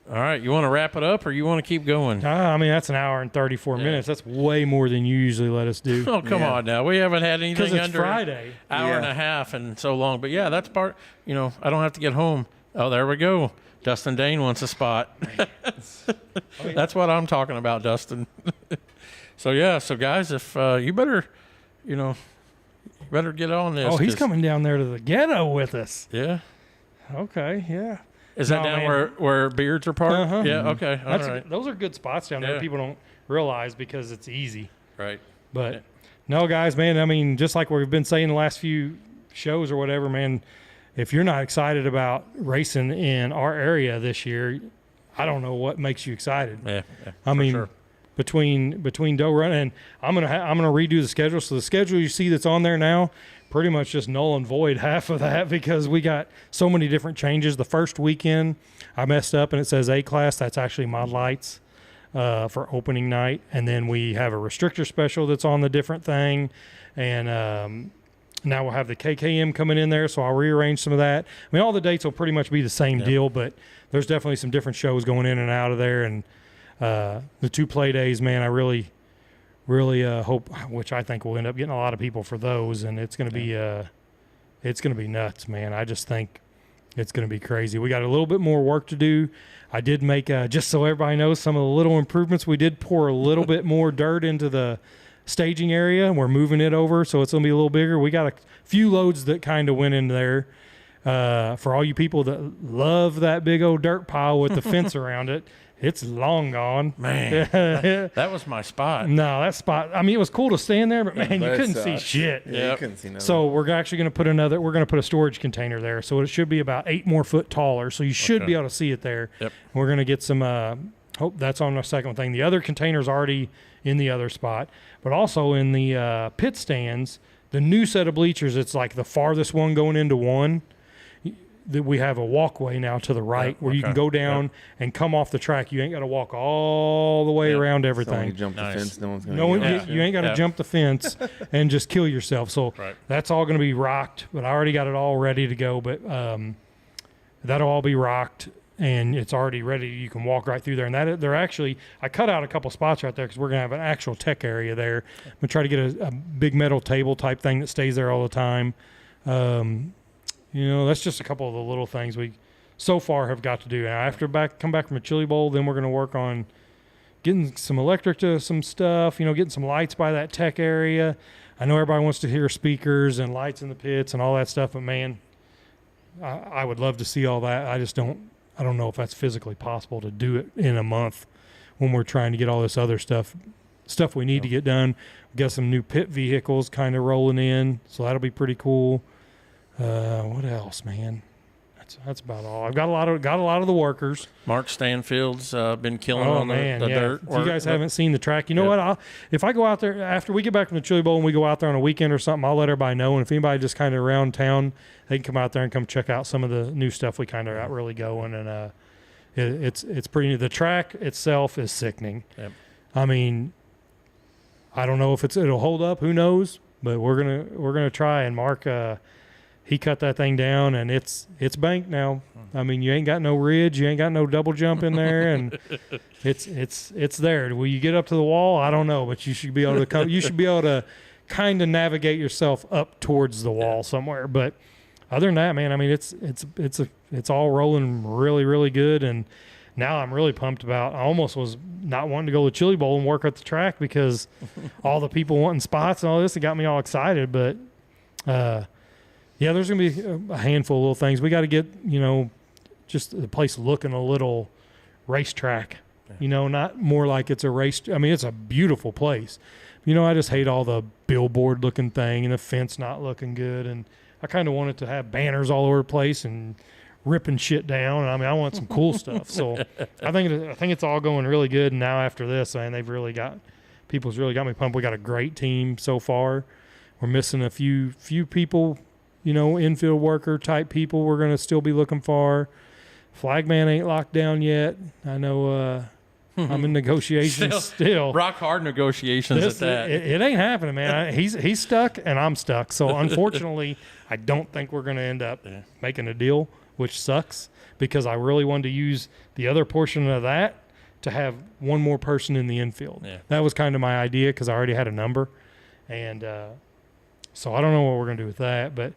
All right, you want to wrap it up or you want to keep going? I mean, that's an hour and 34 minutes. That's way more than you usually let us do. Oh, come on now. We haven't had anything Because it's under Friday. an hour and a half and so long. But, yeah, that's part, I don't have to get home. Oh, there we go. Dustin Dane wants a spot. That's what I'm talking about, Dustin. So guys, if you better, better get on this. Oh, he's coming down there to the ghetto with us. Yeah. Okay, yeah. Is that down where beards are parked? Uh-huh. Yeah, okay. All right. Those are good spots down there. Yeah. People don't realize because it's easy. Right. But no, guys, man, I mean, just like we've been saying the last few shows or whatever, man, if you're not excited about racing in our area this year, I don't know what makes you excited. Yeah. I mean, sure. between Doe Run and I'm gonna redo the schedule. So the schedule you see that's on there now, pretty much just null and void half of that because we got so many different changes. The first weekend I messed up and it says A class. That's actually Mod Lights for opening night, and then we have a restrictor special that's on the different thing, and now we'll have the KKM coming in there, so I'll rearrange some of that. I mean, all the dates will pretty much be the same deal, but there's definitely some different shows going in and out of there, and the 2 play days, man, I really hope, which I think we'll end up getting a lot of people for those, and it's going to be nuts, man. I just think it's going to be crazy. We got a little bit more work to do. I did make, just so everybody knows, some of the little improvements. We did pour a little bit more dirt into the staging area, and we're moving it over, so it's going to be a little bigger. We got a few loads that kind of went in there. For all you people that love that big old dirt pile with the fence around it, it's long gone. Man, that was my spot. No, that spot, I mean, it was cool to stand there, but man, you But couldn't see shit. Yeah, you couldn't see nothing. So we're actually going to put a storage container there. So it should be about 8 more foot taller. So you should be able to see it there. Yep. We're going to get some, hope that's on the second thing. The other container's already in the other spot, but also in the pit stands, the new set of bleachers, it's like the farthest one going into one. That we have a walkway now to the right where you can go down and come off the track. You ain't got to walk all the way around So when everything. you jump the fence, no one's going to You ain't got to jump the fence and just kill yourself. So that's all going to be rocked, but I already got it all ready to go. But that'll all be rocked, and it's already ready. You can walk right through there. And they're actually, I cut out a couple spots right there because we're going to have an actual tech area there. I'm going to try to get a big metal table type thing that stays there all the time. That's just a couple of the little things we so far have got to do. Now, after come back from a chili bowl, then we're going to work on getting some electric to some stuff, getting some lights by that tech area. I know everybody wants to hear speakers and lights in the pits and all that stuff, but man, I would love to see all that. I don't know if that's physically possible to do it in a month when we're trying to get all this other stuff we need to get done. We got some new pit vehicles kind of rolling in, so that'll be pretty cool. What else, man? That's about all. I've got a lot of the workers. Mark Stanfield's been killing on the dirt. If you guys haven't seen the track, you know what? If I go out there after we get back from the Chili Bowl and we go out there on a weekend or something, I'll let everybody know. And if anybody just kind of around town, they can come out there and come check out some of the new stuff we kind of got really going. And it's pretty new. The track itself is sickening. Yep. I mean, I don't know if it'll hold up. Who knows? But we're gonna try. And Mark. He cut that thing down, and it's banked now. I mean, you ain't got no ridge, you ain't got no double jump in there, and it's there. Will you get up to the wall? I don't know, but you should be able to come. You should be able to kind of navigate yourself up towards the wall somewhere. But other than that, man, I mean, it's all rolling really, really good, and now I'm really pumped about. I almost was not wanting to go to Chili Bowl and work at the track because all the people wanting spots and all this, it got me all excited, but. Yeah, there's going to be a handful of little things. We got to get, just the place looking a little racetrack, not more like it's a race. I mean, it's a beautiful place. I just hate all the billboard looking thing and the fence not looking good. And I kind of want it to have banners all over the place and ripping shit down. And I mean, I want some cool stuff. So I think it's all going really good. And now after this, man, people's really got me pumped. We got a great team so far. We're missing a few people. Infield worker type people we're going to still be looking for. Flagman ain't locked down yet. I know I'm in negotiations still. Rock hard negotiations at that. It ain't happening, man. He's stuck and I'm stuck. So unfortunately, I don't think we're going to end up making a deal. which sucks because I really wanted to use the other portion of that to have one more person in the infield. Yeah. That was kind of my idea because I already had a number. And so I don't know what we're going to do with that, but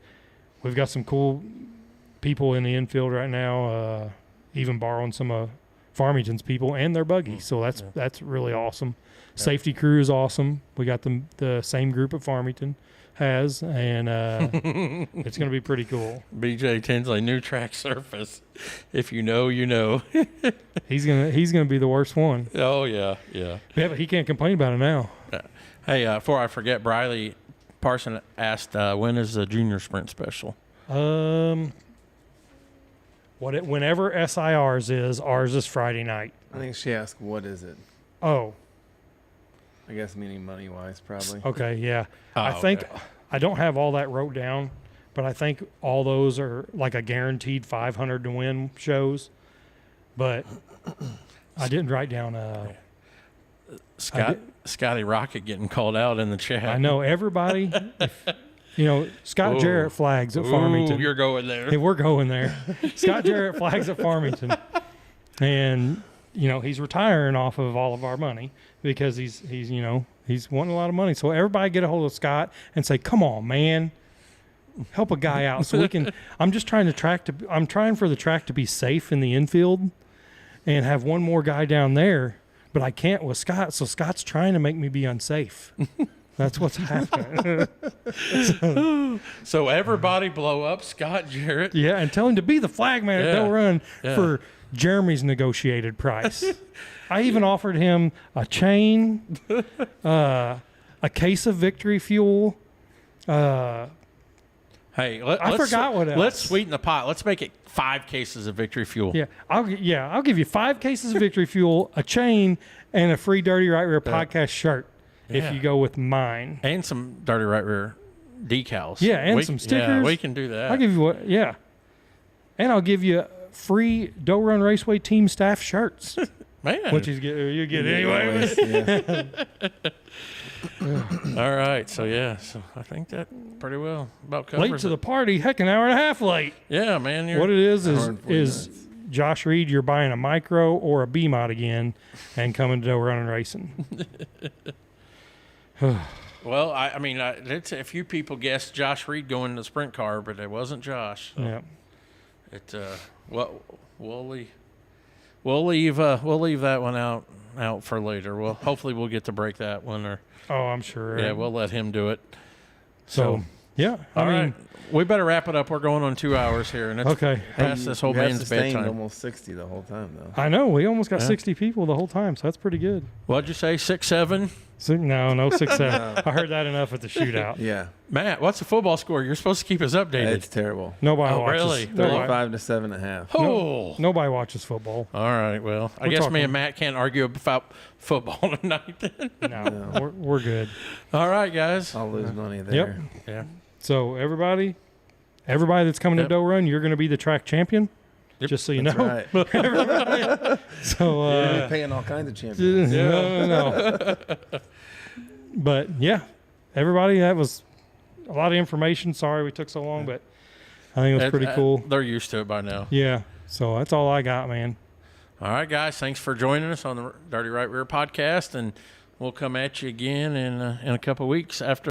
we've got some cool people in the infield right now, even borrowing some of Farmington's people and their buggy. So that's really awesome. Yeah. Safety crew is awesome. We got the same group at Farmington has, and it's going to be pretty cool. BJ Tinsley, new track surface. If you know, you know. He's gonna be the worst one. Oh yeah. Yeah, but he can't complain about it now. Hey, before I forget, Briley Parson asked, when is the junior sprint special? Whenever SIR's is, ours is Friday night. I think she asked, what is it? Oh. I guess meaning money-wise, probably. Okay, yeah. Oh, I think okay. I don't have all that wrote down, but I think all those are like a guaranteed 500 to win shows. But I didn't write down. Scotty Rocket getting called out in the chat. I know everybody. Scott Jarrett flags at Farmington. You're going there. Hey, we're going there. Scott Jarrett flags at Farmington, and he's retiring off of all of our money because he's wanting a lot of money. So everybody get a hold of Scott and say, "Come on, man, help a guy out so we can." I'm just trying I'm trying for the track to be safe in the infield, and have one more guy down there, but I can't with Scott. So Scott's trying to make me be unsafe. That's what's happening. So everybody blow up Scott Jarrett. Yeah, and tell him to be the flag man at Del Run for Jeremy's negotiated price. I even offered him a chain, a case of Victory Fuel. Hey, I forgot what else. Let's sweeten the pot. Let's make it 5 cases of Victory Fuel. Yeah, I'll give you 5 cases of Victory Fuel, a chain, and a free Dirty Right Rear podcast shirt. If you go with mine. And some Dirty Right Rear decals. Yeah, and some stickers. Yeah, we can do that. I'll give you and I'll give you free Doe Run Raceway team staff shirts. Man. Which you get anyway. All right. So I think that pretty well about covers late to the party. Heck, an hour and a half late. Yeah, man. What it is Josh Reed, you're buying a micro or a B-Mod again and coming to Doe Run and Racing. Well, I mean, it's a few people guessed Josh Reed going in the sprint car, but it wasn't Josh. So yeah. We'll leave that one out for later. Well, hopefully we'll get to break that one, I'm sure. Yeah, we'll let him do it. So yeah, all right. We better wrap it up. We're going on 2 hours here, and it's past this whole man's bedtime. Almost 60 the whole time, though. I know. We almost got 60 people the whole time, so that's pretty good. What'd you say? 6, 7? No, 6, 7. I heard that enough at the shootout. Yeah. Matt, what's the football score? You're supposed to keep us updated. It's terrible. Nobody watches. Really? 35 to 7.5. Oh. Nobody watches football. All right. Well, I guess me and Matt can't argue about football tonight. No, we're good. All right, guys. I'll lose money there. Yep. Yeah. So everybody that's coming to Doe Run, you're going to be the track champion. Yep. Just so you know. Right. So you're paying all kinds of champions. No. But everybody, that was a lot of information. Sorry we took so long, but I think it was pretty cool. They're used to it by now. Yeah. So that's all I got, man. All right, guys. Thanks for joining us on the Dirty Right Rear podcast, and we'll come at you again in a couple of weeks after.